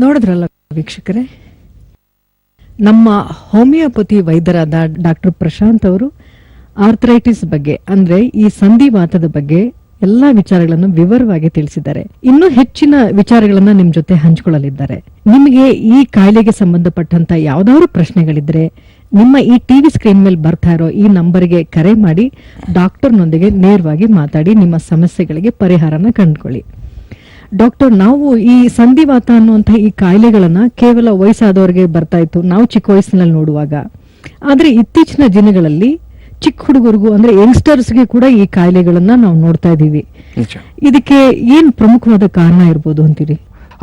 ನೋಡಿದ್ರಲ್ಲ ವೀಕ್ಷಕರೇ, ನಮ್ಮ ಹೋಮಿಯೋಪತಿ ವೈದ್ಯರಾದ ಡಾಕ್ಟರ್ ಪ್ರಶಾಂತ್ ಅವರು ಆರ್ಥರೈಟಿಸ್ ಬಗ್ಗೆ ಅಂದ್ರೆ ಈ ಸಂಧಿವಾತದ ಬಗ್ಗೆ ಎಲ್ಲಾ ವಿಚಾರಗಳನ್ನು ವಿವರವಾಗಿ ತಿಳಿಸಿದ್ದಾರೆ. ಇನ್ನೂ ಹೆಚ್ಚಿನ ವಿಚಾರಗಳನ್ನ ನಿಮ್ ಜೊತೆ ಹಂಚಿಕೊಳ್ಳಲಿದ್ದಾರೆ. ನಿಮಗೆ ಈ ಕಾಯಿಲೆಗೆ ಸಂಬಂಧಪಟ್ಟಂತ ಯಾವ್ದಾದ್ರು ಪ್ರಶ್ನೆಗಳಿದ್ರೆ ನಿಮ್ಮ ಈ ಟಿವಿ ಸ್ಕ್ರೀನ್ ಮೇಲೆ ಬರ್ತಾ ಇರೋ ಈ ನಂಬರ್ಗೆ ಕರೆ ಮಾಡಿ ಡಾಕ್ಟರ್ನೊಂದಿಗೆ ನೇರವಾಗಿ ಮಾತಾಡಿ ನಿಮ್ಮ ಸಮಸ್ಯೆಗಳಿಗೆ ಪರಿಹಾರನ ಕಂಡುಕೊಳ್ಳಿ. ಡಾಕ್ಟರ್, ನಾವು ಈ ಸಂಧಿವಾತ ಅನ್ನುವಂತಹ ಈ ಕಾಯಿಲೆಗಳನ್ನ ಕೇವಲ ವಯಸ್ಸಾದವರಿಗೆ ಬರ್ತಾ ಇತ್ತು ನಾವು ಚಿಕ್ಕ ವಯಸ್ಸಿನಲ್ಲಿ ನೋಡುವಾಗ. ಆದ್ರೆ ಇತ್ತೀಚಿನ ದಿನಗಳಲ್ಲಿ ಚಿಕ್ಕ ಹುಡುಗರಿಗೂ ಅಂದ್ರೆ ಯಂಗ್ಸ್ಟರ್ಸ್ಗೆ ಕೂಡ ಈ ಕಾಯಿಲೆಗಳನ್ನ ನಾವು ನೋಡ್ತಾ ಇದೀವಿ. ಇದಕ್ಕೆ ಏನ್ ಪ್ರಮುಖವಾದ ಕಾರಣ ಇರ್ಬೋದು ಅಂತೀರಿ?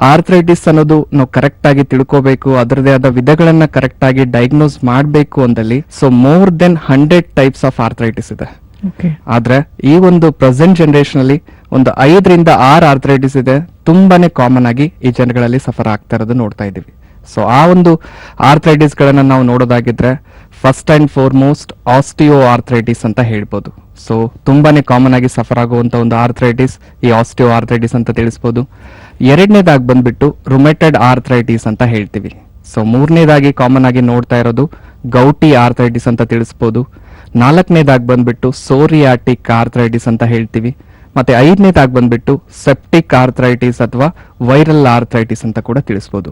ಆರ್ಥರೈಟಿಸ್ ಅನ್ನೋದು ನಾವು ಕರೆಕ್ಟ್ ಆಗಿ ತಿಳ್ಕೋಬೇಕು, ಅದರದೇ ಆದ ವಿಧಗಳನ್ನ ಕರೆಕ್ಟ್ ಆಗಿ ಡಯಾಗ್ನೋಸ್ ಮಾಡಬೇಕು ಅಂದಲ್ಲಿ more than 100 types of arthritis ಇದೆ. ಆದ್ರೆ ಈ ಒಂದು ಪ್ರೆಸೆಂಟ್ ಜನರೇಷನ್ ಅಲ್ಲಿ ಒಂದು 5 ರಿಂದ 6 ಆರ್ಥರೈಟಿಸ್ ಇದೆ, ತುಂಬಾನೇ ಕಾಮನ್ ಆಗಿ ಈ ಜನಗಳಲ್ಲಿ ಸಫರ್ ಆಗ್ತಾ ಇರೋದು ನೋಡ್ತಾ ಇದೀವಿ. ಆ ಒಂದು ಆರ್ಥರೈಟಿಸ್ ಗಳನ್ನ ನಾವು ನೋಡೋದಾಗಿದ್ರೆ first and foremost osteoarthritis ಅಂತ ಹೇಳ್ಬೋದು. ತುಂಬಾನೇ ಕಾಮನ್ ಆಗಿ ಸಫರ್ ಆಗುವಂತ ಒಂದು ಆರ್ಥರೈಟಿಸ್ ಈ ಆಸ್ಟಿಯೋ ಆರ್ಥರೈಟಿಸ್ ಅಂತ ತಿಳಿಸಬಹುದು. ಎರಡನೇದಾಗಿ ಬಂದ್ಬಿಟ್ಟು ರುಮೆಟೆಡ್ ಆರ್ಥರೈಟಿಸ್ ಅಂತ ಹೇಳ್ತೀವಿ. ಮೂರನೇದಾಗಿ ಕಾಮನ್ ಆಗಿ ನೋಡ್ತಾ ಇರೋದು ಗೌಟಿ ಆರ್ಥರೈಟಿಸ್ ಅಂತ ತಿಳಿಸಬಹುದು. ನಾಲ್ಕನೇದಾಗಿ ಬಂದ್ಬಿಟ್ಟು ಸೋರಿಯಾಟಿಕ್ ಆರ್ಥರೈಟಿಸ್ ಅಂತ ಹೇಳ್ತೀವಿ. ಮತ್ತೆ ಐದನೇದಾಗಿ ಬಂದ್ಬಿಟ್ಟು ಸೆಪ್ಟಿಕ್ ಆರ್ಥರೈಟಿಸ್ ಅಥವಾ ವೈರಲ್ ಆರ್ಥರೈಟಿಸ್ ಅಂತ ಕೂಡ ತಿಳಿಸಬಹುದು.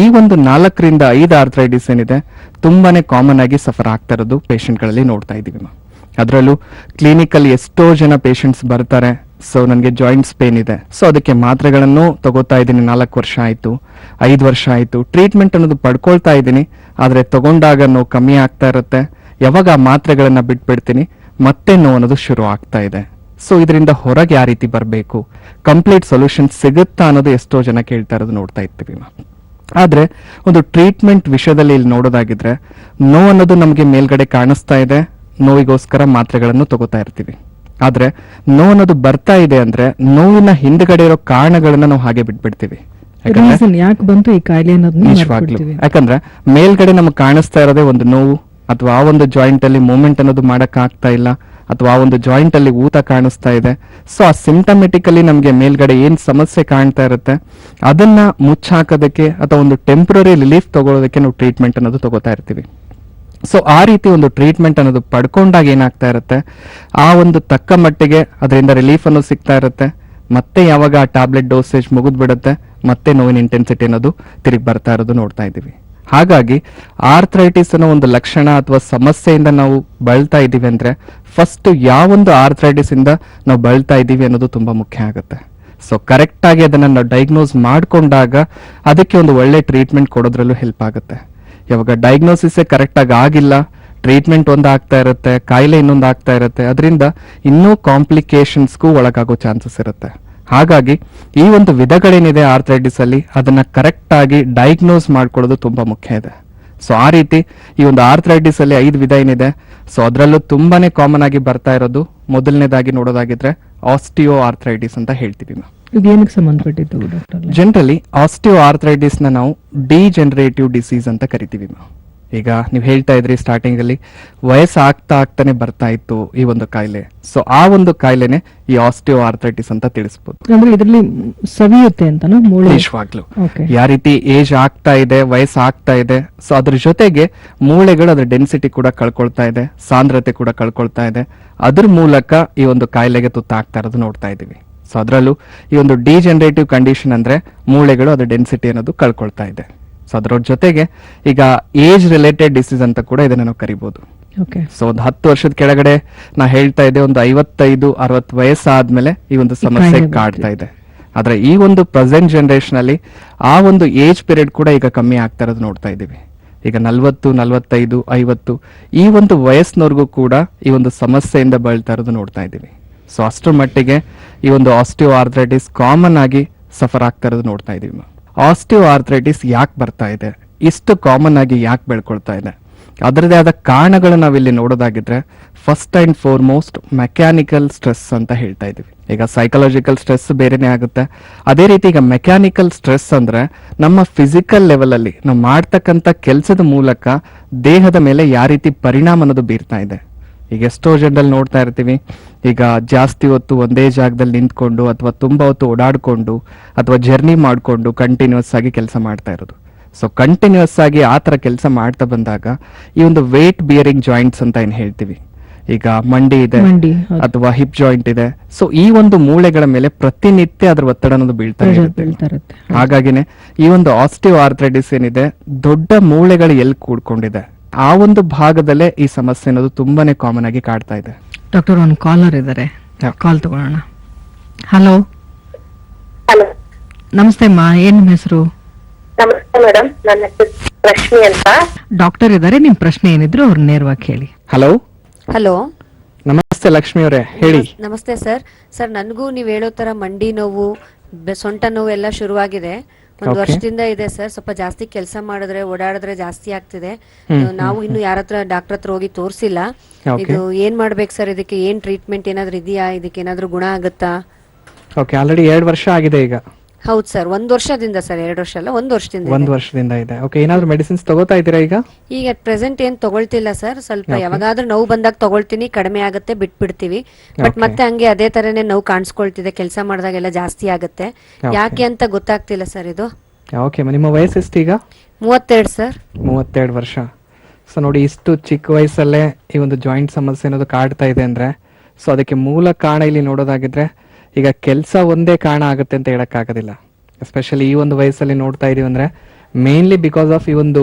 ಈ ಒಂದು 4 ರಿಂದ 5 ಆರ್ಥರೈಟಿಸ್ ಏನಿದೆ ತುಂಬಾನೇ ಕಾಮನ್ ಆಗಿ ಸಫರ್ ಆಗ್ತಾ ಇರೋದು ಪೇಷಂಟ್ ಗಳಲ್ಲಿ ನೋಡ್ತಾ ಇದೀವಿ. ಅದರಲ್ಲೂ ಕ್ಲಿನಿಕಲ್ಲಿ ಎಷ್ಟೋ ಜನ ಪೇಷಂಟ್ಸ್ ಬರ್ತಾರೆ, ನನಗೆ ಜಾಯಿಂಟ್ಸ್ ಪೇನ್ ಇದೆ, ಅದಕ್ಕೆ ಮಾತ್ರೆಗಳನ್ನು ತಗೋತಾ ಇದ್ದೀನಿ, 4 ವರ್ಷ ಆಯ್ತು, 5 ವರ್ಷ ಆಯ್ತು, ಟ್ರೀಟ್ಮೆಂಟ್ ಅನ್ನೋದು ಪಡ್ಕೊಳ್ತಾ ಇದ್ದೀನಿ, ಆದ್ರೆ ತಗೊಂಡಾಗ ನೋವು ಕಮ್ಮಿ ಆಗ್ತಾ ಇರುತ್ತೆ, ಯಾವಾಗ ಆ ಮಾತ್ರೆಗಳನ್ನ ಬಿಟ್ಬಿಡ್ತೀನಿ ಮತ್ತೆ ನೋವು ಅನ್ನೋದು ಶುರು ಆಗ್ತಾ ಇದೆ. ಇದರಿಂದ ಹೊರಗೆ ಯಾವ ರೀತಿ ಬರಬೇಕು, ಕಂಪ್ಲೀಟ್ ಸೊಲ್ಯೂಷನ್ ಸಿಗುತ್ತಾ ಅನ್ನೋದು ಎಷ್ಟೋ ಜನ ಕೇಳ್ತಾ ಇರೋದು ನೋಡ್ತಾ ಇರ್ತೀವಿ. ಆದ್ರೆ ಒಂದು ಟ್ರೀಟ್ಮೆಂಟ್ ವಿಷಯದಲ್ಲಿ ಇಲ್ಲಿ ನೋಡೋದಾಗಿದ್ರೆ ನೋವು ಅನ್ನೋದು ನಮಗೆ ಮೇಲ್ಗಡೆ ಕಾಣಿಸ್ತಾ ಇದೆ, ನೋವಿಗೋಸ್ಕರ ಮಾತ್ರೆಗಳನ್ನು ತಗೋತಾ ಇರ್ತೀವಿ. ಆದ್ರೆ ನೋವು ಅನ್ನೋದು ಬರ್ತಾ ಇದೆ ಅಂದ್ರೆ ನೋವಿನ ಹಿಂದ್ಗಡೆ ಇರೋ ಕಾರಣಗಳನ್ನ ನಾವು ಹಾಗೆ ಬಿಟ್ಬಿಡ್ತೀವಿ. ಯಾಕೆ ಬಂತು ಈ ಕಾಯಿಲೆ ನಿಜವಾಗ್ಲು, ಯಾಕಂದ್ರೆ ಮೇಲ್ಗಡೆ ನಮಗೆ ಕಾಣಿಸ್ತಾ ಇರೋದೇ ಒಂದು ನೋವು, ಅಥವಾ ಆ ಒಂದು ಜಾಯಿಂಟ್ ಅಲ್ಲಿ ಮೂವ್ಮೆಂಟ್ ಅನ್ನೋದು ಮಾಡಕ್ ಆಗ್ತಾ ಇಲ್ಲ, ಅಥವಾ ಆ ಒಂದು ಜಾಯಿಂಟ್ ಅಲ್ಲಿ ಊತ ಕಾಣಿಸ್ತಾ ಇದೆ. ಆ ಸಿಂಟಮೆಟಿಕಲಿ ನಮ್ಗೆ ಮೇಲ್ಗಡೆ ಏನ್ ಸಮಸ್ಯೆ ಕಾಣ್ತಾ ಇರುತ್ತೆ ಅದನ್ನ ಮುಚ್ಚಾಕೋದಕ್ಕೆ ಅಥವಾ ಒಂದು ಟೆಂಪ್ರರಿ ರಿಲೀಫ್ ತಗೊಳ್ಳೋದಕ್ಕೆ ನಾವು ಟ್ರೀಟ್ಮೆಂಟ್ ಅನ್ನೋದು ತಗೋತಾ ಇರ್ತೀವಿ. ಆ ರೀತಿ ಒಂದು ಟ್ರೀಟ್ಮೆಂಟ್ ಅನ್ನೋದು ಪಡ್ಕೊಂಡಾಗ ಏನಾಗ್ತಾ ಇರುತ್ತೆ, ಆ ಒಂದು ತಕ್ಕ ಮಟ್ಟಿಗೆ ಅದರಿಂದ ರಿಲೀಫ್ ಅನ್ನೋದು ಸಿಗ್ತಾ ಇರುತ್ತೆ. ಮತ್ತೆ ಯಾವಾಗ ಆ ಟ್ಯಾಬ್ಲೆಟ್ ಡೋಸೇಜ್ ಮುಗಿದ್ ಬಿಡುತ್ತೆ ಮತ್ತೆ ನೋವಿನ ಇಂಟೆನ್ಸಿಟಿ ಅನ್ನೋದು ತಿರುಗಿ ಬರ್ತಾ ಇರೋದು ನೋಡ್ತಾ ಇದೀವಿ. ಹಾಗಾಗಿ ಆರ್ಥರೈಟಿಸ್ ಅನ್ನೋ ಒಂದು ಲಕ್ಷಣ ಅಥವಾ ಸಮಸ್ಯೆಯಿಂದ ನಾವು ಬಳಲ್ತಾ ಇದೀವಿ ಅಂದ್ರೆ ಫಸ್ಟ್ ಯಾವೊಂದು ಆರ್ಥರೈಟಿಸ್ ಇಂದ ನಾವು ಬಳಲ್ತಾ ಇದೀವಿ ಅನ್ನೋದು ತುಂಬಾ ಮುಖ್ಯ ಆಗುತ್ತೆ. ಕರೆಕ್ಟ್ ಆಗಿ ಅದನ್ನ ನಾವು ಡಯಾಗ್ನೋಸ್ ಮಾಡ್ಕೊಂಡಾಗ ಅದಕ್ಕೆ ಒಂದು ಒಳ್ಳೆ ಟ್ರೀಟ್ಮೆಂಟ್ ಕೊಡೋದ್ರಲ್ಲೂ ಹೆಲ್ಪ್ ಆಗುತ್ತೆ. ಯಾವಾಗ ಡಯಾಗ್ನೋಸಿಸ್ ಕರೆಕ್ಟ್ ಆಗಿ ಆಗಿಲ್ಲ, ಟ್ರೀಟ್ಮೆಂಟ್ ಒಂದು ಆಗ್ತಾ ಇರುತ್ತೆ, ಕಾಯಿಲೆ ಇನ್ನೊಂದು ಆಗ್ತಾ ಇರುತ್ತೆ, ಅದರಿಂದ ಇನ್ನೂ ಕಾಂಪ್ಲಿಕೇಶನ್ಸ್ಗೂ ಒಳಗಾಗೋ ಚಾನ್ಸಸ್ ಇರುತ್ತೆ. ಹಾಗಾಗಿ ಈ ಒಂದು ವಿಧಗಳೇನಿದೆ ಆರ್ಥರೈಟಿಸ್ ಅಲ್ಲಿ ಅದನ್ನ ಕರೆಕ್ಟ್ ಆಗಿ ಡಯಾಗ್ನೋಸ್ ಮಾಡ್ಕೊಳ್ಳೋದು ತುಂಬಾ ಮುಖ್ಯ ಇದೆ. ಆ ರೀತಿ ಈ ಒಂದು ಆರ್ಥರೈಟಿಸ್ ಅಲ್ಲಿ 5 ವಿಧ ಏನಿದೆ, ಅದರಲ್ಲೂ ತುಂಬಾನೇ ಕಾಮನ್ ಆಗಿ ಬರ್ತಾ ಇರೋದು ಮೊದಲನೇದಾಗಿ ನೋಡೋದಾಗಿದ್ರೆ ಆಸ್ಟಿಯೋ ಆರ್ಥರೈಟಿಸ್ ಅಂತ ಹೇಳ್ತೀವಿ. ಇದೇನಕ್ಕೆ ಸಂಬಂಧಪಟ್ಟಿದ್ದು ಡಾಕ್ಟರ್? ಜನರಲಿ ಆಸ್ಟಿಯೋ ಆರ್ಥರೈಟಿಸ್ ನ ನಾವು ಡಿಜೆನರೇಟಿವ್ ಡಿಸೀಸ್ ಅಂತ ಕರಿತೀವಿ. ಈಗ ನೀವು ಹೇಳ್ತಾ ಇದ್ರಿ ಸ್ಟಾರ್ಟಿಂಗ್ ಅಲ್ಲಿ ವಯಸ್ಸು ಆಗ್ತಾನೆ ಬರ್ತಾ ಇತ್ತು ಈ ಒಂದು ಕಾಯಿಲೆ. ಆ ಒಂದು ಕಾಯಿಲೆನೆ ಈ ಆಸ್ಟಿಯೋ ಆರ್ಥರೈಟಿಸ್ ಅಂತ ತಿಳಿಸಬಹುದು. ಅಂದ್ರೆ ಇದರಲ್ಲಿ ಸವಿಯುತ್ತೆ ಅಂತ ನಿಜವಾಗ್ಲು ಯಾವ ರೀತಿ ಏಜ್ ಆಗ್ತಾ ಇದೆ, ವಯಸ್ಸು ಆಗ್ತಾ ಇದೆ, ಅದ್ರ ಜೊತೆಗೆ ಮೂಳೆಗಳು ಅದ್ರ ಡೆನ್ಸಿಟಿ ಕೂಡ ಕಳ್ಕೊಳ್ತಾ ಇದೆ, ಸಾಂದ್ರತೆ ಕೂಡ ಕಳ್ಕೊಳ್ತಾ ಇದೆ, ಅದ್ರ ಮೂಲಕ ಈ ಒಂದು ಕಾಯಿಲೆಗೆ ತುತ್ತಾಗ್ತಾ ಇರೋದು ನೋಡ್ತಾ ಇದೀವಿ. ಅದರಲ್ಲೂ ಈ ಒಂದು ಡಿಜೆನರೇಟಿವ್ ಕಂಡೀಷನ್ ಅಂದ್ರೆ ಮೂಳೆಗಳು ಅದ್ರ ಡೆನ್ಸಿಟಿ ಅನ್ನೋದು ಕಳ್ಕೊಳ್ತಾ ಇದೆ. ಅದರ ಜೊತೆಗೆ ಈಗ ಏಜ್ ರಿಲೇಟೆಡ್ ಡಿಸೀಸ್ ಅಂತ ಕೂಡ ಇದನ್ನ ನಾವು ಕರಿಬಹುದು. ಒಂದು 10 ವರ್ಷದ ಕೆಳಗಡೆ ನಾ ಹೇಳ್ತಾ ಇದ್ದೆ, ಒಂದು 55-60 ವಯಸ್ಸಾದ್ಮೇಲೆ ಈ ಒಂದು ಸಮಸ್ಯೆ ಕಾಡ್ತಾ ಇದೆ. ಆದ್ರೆ ಈ ಒಂದು ಪ್ರೆಸೆಂಟ್ ಜನರೇಷನ್ ಅಲ್ಲಿ ಆ ಒಂದು ಏಜ್ ಪೀರಿಯಡ್ ಕೂಡ ಈಗ ಕಮ್ಮಿ ಆಗ್ತಾ ಇರೋದು ನೋಡ್ತಾ ಇದೀವಿ. ಈಗ 40, 45, 50 ಈ ಒಂದು ವಯಸ್ಸಿನವರೆಗೂ ಕೂಡ ಈ ಒಂದು ಸಮಸ್ಯೆಯಿಂದ ಬಳಲ್ತಾ ಇರೋದು ನೋಡ್ತಾ ಇದೀವಿ. ಅಷ್ಟರ ಮಟ್ಟಿಗೆ ಈ ಒಂದು ಆಸ್ಟಿಯೋ ಆರ್ಥರೈಟಿಸ್ ಕಾಮನ್ ಆಗಿ ಸಫರ್ ಆಗ್ತಾ ಇರೋದು ನೋಡ್ತಾ ಇದೀವಿ. ಆಸ್ಟಿಯೋ ಆರ್ಥರೈಟಿಸ್ ಯಾಕೆ ಬರ್ತಾ ಇದೆ, ಇಷ್ಟು ಕಾಮನ್ ಆಗಿ ಯಾಕೆ ಬೆಳ್ಕೊಳ್ತಾ ಇದೆ, ಅದರದೇ ಆದ ಕಾರಣಗಳು ನಾವಿಲ್ಲಿ ನೋಡೋದಾಗಿದ್ರೆ first and foremost mechanical stress ಅಂತ ಹೇಳ್ತಾ ಇದೀವಿ. ಈಗ ಸೈಕಲಾಜಿಕಲ್ ಸ್ಟ್ರೆಸ್ ಬೇರೆನೆ ಆಗುತ್ತೆ, ಅದೇ ರೀತಿ ಈಗ ಮೆಕ್ಯಾನಿಕಲ್ ಸ್ಟ್ರೆಸ್ ಅಂದ್ರೆ ನಮ್ಮ ಫಿಸಿಕಲ್ ಲೆವೆಲ್ ಅಲ್ಲಿ ನಾವು ಮಾಡ್ತಕ್ಕಂಥ ಕೆಲಸದ ಮೂಲಕ ದೇಹದ ಮೇಲೆ ಯಾವ ರೀತಿ ಪರಿಣಾಮ ಅನ್ನೋದು ಬೀರ್ತಾ ಇದೆ. ಈಗ ಎಷ್ಟೋ ಜನರಲ್ಲಿ ನೋಡ್ತಾ ಇರ್ತೀವಿ, ಈಗ ಜಾಸ್ತಿ ಹೊತ್ತು ಒಂದೇ ಜಾಗದಲ್ಲಿ ನಿಂತ್ಕೊಂಡು ಅಥವಾ ತುಂಬಾ ಹೊತ್ತು ಓಡಾಡ್ಕೊಂಡು ಅಥವಾ ಜರ್ನಿ ಮಾಡ್ಕೊಂಡು ಕಂಟಿನ್ಯೂಸ್ ಆಗಿ ಕೆಲಸ ಮಾಡ್ತಾ ಇರೋದು. ಸೊ ಕಂಟಿನ್ಯೂಸ್ ಆಗಿ ಆ ಥರ ಕೆಲಸ ಮಾಡ್ತಾ ಬಂದಾಗ ಈ ಒಂದು ವೇಟ್ ಬಿಯರಿಂಗ್ ಜಾಯಿಂಟ್ಸ್ ಅಂತ ಏನು ಹೇಳ್ತೀವಿ, ಈಗ ಮಂಡಿ ಇದೆ ಮಂಡಿ, ಹೌದು. ಅಥವಾ ಹಿಪ್ ಜಾಯಿಂಟ್ ಇದೆ, ಸೊ ಈ ಒಂದು ಮೂಳೆಗಳ ಮೇಲೆ ಪ್ರತಿನಿತ್ಯ ಅದ್ರ ಒತ್ತಡ ಅನ್ನೋದು ಬೀಳ್ತಾ Pressure ಇರುತ್ತೆ. ಬೀಳ್ತಾ ಇರುತ್ತೆ. ಹಾಗಾಗಿನೇ ಈ ಒಂದು ಆಸ್ಟಿಯೋ ಆರ್ಥ್ರೈಟಿಸ್ ಏನಿದೆ, ದೊಡ್ಡ ಮೂಳೆಗಳು ಎಲ್ಲಿ ಕೂಡ್ಕೊಂಡಿದೆ ಆ ಒಂದು ಭಾಗದಲ್ಲೇ ಈ ಸಮಸ್ಯೆ ಅನ್ನೋದು ತುಂಬಾನೇ ಕಾಮನ್ ಆಗಿ ಕಾಡ್ತಾ ಇದೆ. ಡಾಕ್ಟರ್ ಒಂದು ಕಾಲರ್ ಇದ್ದಾರೆ, Yeah. ಕಾಲ್ ತಗೊಳ್ಳೋಣ. ಹಲೋ, ಹಲೋ, ನಮಸ್ತೆ ಅಮ್ಮ, ಏನ್ ನಿಮ್ಮ ಹೆಸರು? ನಮಸ್ತೆ ಮೇಡಮ್, ನನ್ನ ಹೆಸರು ರಶ್ಮಿ ಅಂತ. ಡಾಕ್ಟರ್ ಇದ್ದಾರೆ, ನಿಮ್ ಪ್ರಶ್ನೆ ಏನಿದ್ರು ಅವ್ರು ನೇರವಾಗಿ ಕೇಳಿ. ಹಲೋ, ಹಲೋ, ನಮಸ್ತೆ ಲಕ್ಷ್ಮಿ ಅವರೇ, ಹೇಳಿ. ನಮಸ್ತೆ ಸರ್. ಸರ್, ನನಗೂ ನೀವು ಹೇಳೋ ತರ ಮಂಡಿ ನೋವು, ಸೊಂಟ ನೋವು ಎಲ್ಲ ಶುರುವಾಗಿದೆ. ಒಂದು Okay. ವರ್ಷದಿಂದ ಇದೆ ಸರ್. ಸ್ವಲ್ಪ ಜಾಸ್ತಿ ಕೆಲಸ ಮಾಡಿದ್ರೆ, ಓಡಾಡಿದ್ರೆ ಜಾಸ್ತಿ ಆಗ್ತಿದೆ. ನಾವು ಇನ್ನು ಯಾರ ಹತ್ರ ಡಾಕ್ಟರ್ ಹತ್ರ ಹೋಗಿ ತೋರಿಸಿಲ್ಲ. Okay. ಇದು ಏನ್ ಮಾಡ್ಬೇಕು ಸರ್? ಇದಕ್ಕೆ ಏನ್ ಟ್ರೀಟ್ಮೆಂಟ್ ಏನಾದ್ರು ಇದೆಯಾ? ಇದಕ್ಕೆ ಏನಾದ್ರು ಗುಣ ಆಗುತ್ತಾ? ಓಕೆ, ಆಲ್ರೆಡಿ 2 ವರ್ಷ ಆಗಿದೆ ಈಗ. ಹೌದು ಸರ್, 1 ವರ್ಷದಿಂದ ಸರ್, 2 ವರ್ಷ ಅಲ್ಲ, 1 ವರ್ಷದಿಂದ ಒಂದು ಇದೆ. ವರ್ಷದಿಂದ ಇದೆ. ಓಕೆ, ಏನಾದ್ರು ಮೆಡಿಸಿನ್ಸ್ ತಗೋತಾ ಇದ್ದೀರಾ ಈಗ? ಈಗ ಅಟ್ ಪ್ರೆಸೆಂಟ್ ಏನ್ ತಗೊಳ್ತಿಲ್ಲ ಸರ್. ಸ್ವಲ್ಪ Okay. ಯಾವಾಗಾದ್ರೂ ನೋವು ಬಂದಾಗ ತಗೊಳ್ತೀನಿ, ಕಡಿಮೆ ಆಗುತ್ತೆ, ಬಿಟ್ಬಿಡ್ತೀವಿ. But Okay. ಮತ್ತೆ ಹಂಗೆ ಅದೇ ತರನೇ ನೋವು ಕಾಣಿಸ್ಕೊಳ್ತಿದೆ, ಕೆಲಸ ಮಾಡಿದಾಗೆಲ್ಲ ಜಾಸ್ತಿ ಆಗುತ್ತೆ. Okay. ಯಾಕೆ ಅಂತ ಗೊತ್ತಾಗ್ತಿಲ್ಲ ಸರ್ ಇದು. ಓಕೆ, ನಿಮ್ಮ ವಯಸ್ಸು ಎಷ್ಟು ಈಗ? 32 ಸರ್. 32 ವರ್ಷ. ಸೊ ನೋಡಿ, ಇಷ್ಟು ಚಿಕ್ಕ ವಯಸ್ಸಲ್ಲೇ ಈ ಒಂದು ಜಾಯಿಂಟ್ ಸಮಸ್ಯೆ ಅನ್ನೋದು ಕಾಡ್ತಾ ಇದೆ ಅಂದ್ರೆ, ಸೊ ಅದಕ್ಕೆ ಮೂಲ ಕಾರಣ ಇಲ್ಲಿ ನೋಡೋದಾಗಿದ್ರೆ ಈಗ ಕೆಲಸ ಒಂದೇ ಕಾರಣ ಆಗುತ್ತೆ ಅಂತ ಹೇಳಕ್ಕಾಗೋದಿಲ್ಲ. ಎಸ್ಪೆಷಲಿ ಈ ಒಂದು ವಯಸ್ಸಲ್ಲಿ ನೋಡ್ತಾ ಇದೀವಿ ಅಂದ್ರೆ ಮೇನ್ಲಿ ಬಿಕಾಸ್ ಆಫ್ ಈ ಒಂದು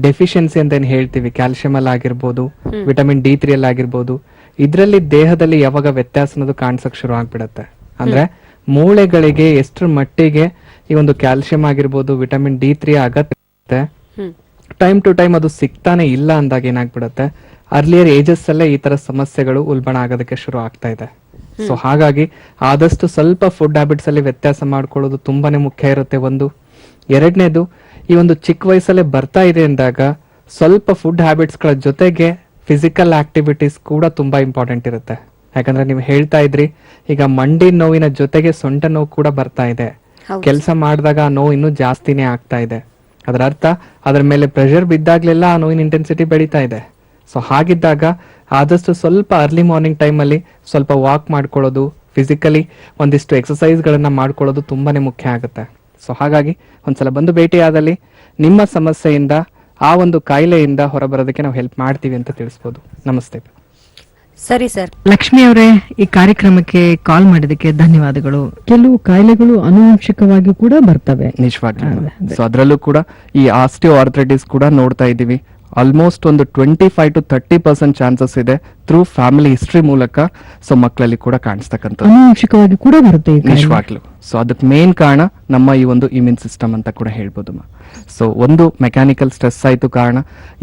ಡೆಫಿಷಿಯನ್ಸಿ ಅಂತ ಏನು ಹೇಳ್ತೀವಿ, ಕ್ಯಾಲ್ಸಿಯಂ ಅಲ್ಲಿ ಆಗಿರ್ಬೋದು, ವಿಟಮಿನ್ D3 ಅಲ್ಲಿ ಆಗಿರ್ಬೋದು, ಇದರಲ್ಲಿ ದೇಹದಲ್ಲಿ ಯಾವಾಗ ವ್ಯತ್ಯಾಸ ಅನ್ನೋದು ಕಾಣಿಸಕ್ ಶುರು ಆಗ್ಬಿಡತ್ತೆ. ಅಂದ್ರೆ ಮೂಳೆಗಳಿಗೆ ಎಷ್ಟರ ಮಟ್ಟಿಗೆ ಈ ಒಂದು ಕ್ಯಾಲ್ಸಿಯಂ ಆಗಿರ್ಬೋದು, ವಿಟಮಿನ್ D3 ಅಗತ್ಯ ಹ್ಮ್ ಟೈಮ್ ಟು ಟೈಮ್ ಅದು ಸಿಗ್ತಾನೆ ಇಲ್ಲ ಅಂದಾಗ ಏನಾಗ್ಬಿಡುತ್ತೆ, ಅರ್ಲಿಯರ್ ಏಜಸ್ ಅಲ್ಲೇ ಈ ತರ ಸಮಸ್ಯೆಗಳು ಉಲ್ಬಣ ಆಗೋದಕ್ಕೆ ಶುರು ಆಗ್ತಾ ಇದೆ. ಸೊ ಹಾಗಾಗಿ ಆದಷ್ಟು ಸ್ವಲ್ಪ ಫುಡ್ ಹ್ಯಾಬಿಟ್ಸ್ ಅಲ್ಲಿ ವ್ಯತ್ಯಾಸ ಮಾಡ್ಕೊಳ್ಳೋದು ತುಂಬಾನೇ ಮುಖ್ಯ ಇರುತ್ತೆ. ಒಂದು ಎರಡನೇದು, ಈ ಒಂದು ಚಿಕ್ಕ ವಯಸ್ಸಲ್ಲೇ ಬರ್ತಾ ಇದೆ ಅಂದಾಗ ಸ್ವಲ್ಪ ಫುಡ್ ಹ್ಯಾಬಿಟ್ಸ್ ಗಳ ಜೊತೆಗೆ ಫಿಸಿಕಲ್ ಆಕ್ಟಿವಿಟೀಸ್ ಕೂಡ ತುಂಬಾ ಇಂಪಾರ್ಟೆಂಟ್ ಇರುತ್ತೆ. ಯಾಕಂದ್ರೆ ನೀವು ಹೇಳ್ತಾ ಇದ್ರಿ, ಈಗ ಮಂಡಿ ನೋವಿನ ಜೊತೆಗೆ ಸೊಂಟ ನೋವು ಕೂಡ ಬರ್ತಾ ಇದೆ. ಹೌದು. ಕೆಲಸ ಮಾಡಿದಾಗ ಆ ನೋವು ಇನ್ನೂ ಜಾಸ್ತಿನೇ ಆಗ್ತಾ ಇದೆ. ಅದರ ಅರ್ಥ ಅದರ ಮೇಲೆ ಪ್ರೆಷರ್ ಬಿದ್ದಾಗ್ಲೆಲ್ಲ ಆ ನೋವಿನ ಇಂಟೆನ್ಸಿಟಿ ಬೆಳೀತಾ ಇದೆ. ಸೊ ಹಾಗಿದ್ದಾಗ ಆದಷ್ಟು ಸ್ವಲ್ಪ ಅರ್ಲಿ ಮಾರ್ನಿಂಗ್ ಟೈಮಲ್ಲಿ ಸ್ವಲ್ಪ ವಾಕ್ ಮಾಡ್ಕೊಳ್ಳೋದು, ಫಿಸಿಕಲಿ ಒಂದಿಷ್ಟು ಎಕ್ಸಸೈಸ್ಗಳನ್ನ ಮಾಡ್ಕೊಳ್ಳೋದು ತುಂಬಾನೇ ಮುಖ್ಯ ಆಗುತ್ತೆ. ಸೊ ಹಾಗಾಗಿ ಒಂದ್ಸಲ ಬಂದು ಭೇಟಿ ಆದಲ್ಲಿ ನಿಮ್ಮ ಸಮಸ್ಯೆಯಿಂದ, ಆ ಒಂದು ಕಾಯಿಲೆಯಿಂದ ಹೊರಬರೋದಕ್ಕೆ ನಾವು ಹೆಲ್ಪ್ ಮಾಡ್ತೀವಿ ಅಂತ ತಿಳಿಸ್ಬೋದು. ನಮಸ್ತೆ. ಸರಿ ಸರ್. ಲಕ್ಷ್ಮಿ ಅವರೇ, ಈ ಕಾರ್ಯಕ್ರಮಕ್ಕೆ ಕಾಲ್ ಮಾಡಿದಕ್ಕೆ ಧನ್ಯವಾದಗಳು. ಕೆಲವು ಕಾಯಿಲೆಗಳು ಅನುವಂಶಿಕವಾಗಿ ಕೂಡ ಬರ್ತವೆ. ನಿಜವಾಗ್ಲೂ. ಅದೇ. ಸೊ ಅದರಲ್ಲೂ ಕೂಡ ಈ ಆಸ್ಟಿಯೋ ಆರ್ಥ್ರೈಟಿಸ್ ಕೂಡ ನೋಡ್ತಾ ಇದ್ದೀವಿ. ಆಲ್ಮೋಸ್ಟ್ ಒಂದು 25 to 30% ಚಾನ್ಸಸ್ ಇದೆ ಥ್ರೂ ಫ್ಯಾಮಿಲಿ ಹಿಸ್ಟ್ರಿ ಮೂಲಕ. ಸೊ ಮಕ್ಕಳಲ್ಲಿ ಕೂಡ ಕಾಣಿಸ್ತಕ್ಕಂಥದ್ದು ಅನುವಂಶಿಕವಾಗಿ ಕೂಡ ಬರುತ್ತೆ ಈ ಕಾಯಿಲೆ. ನಿಜವಾಗ್ಲು. ಸೊ ಅದಕ್ಕೆ ಮೇನ್ ಕಾರಣ ನಮ್ಮ ಈ ಒಂದು ಇಮ್ಯೂನ್ ಸಿಸ್ಟಮ್ ಅಂತ ಕೂಡ ಹೇಳ್ಬೋದು. ಸೊ ಒಂದು ಮೆಕ್ಯಾನಿಕಲ್ ಸ್ಟ್ರೆಸ್ ಆಯ್ತು ಕಾರಣ.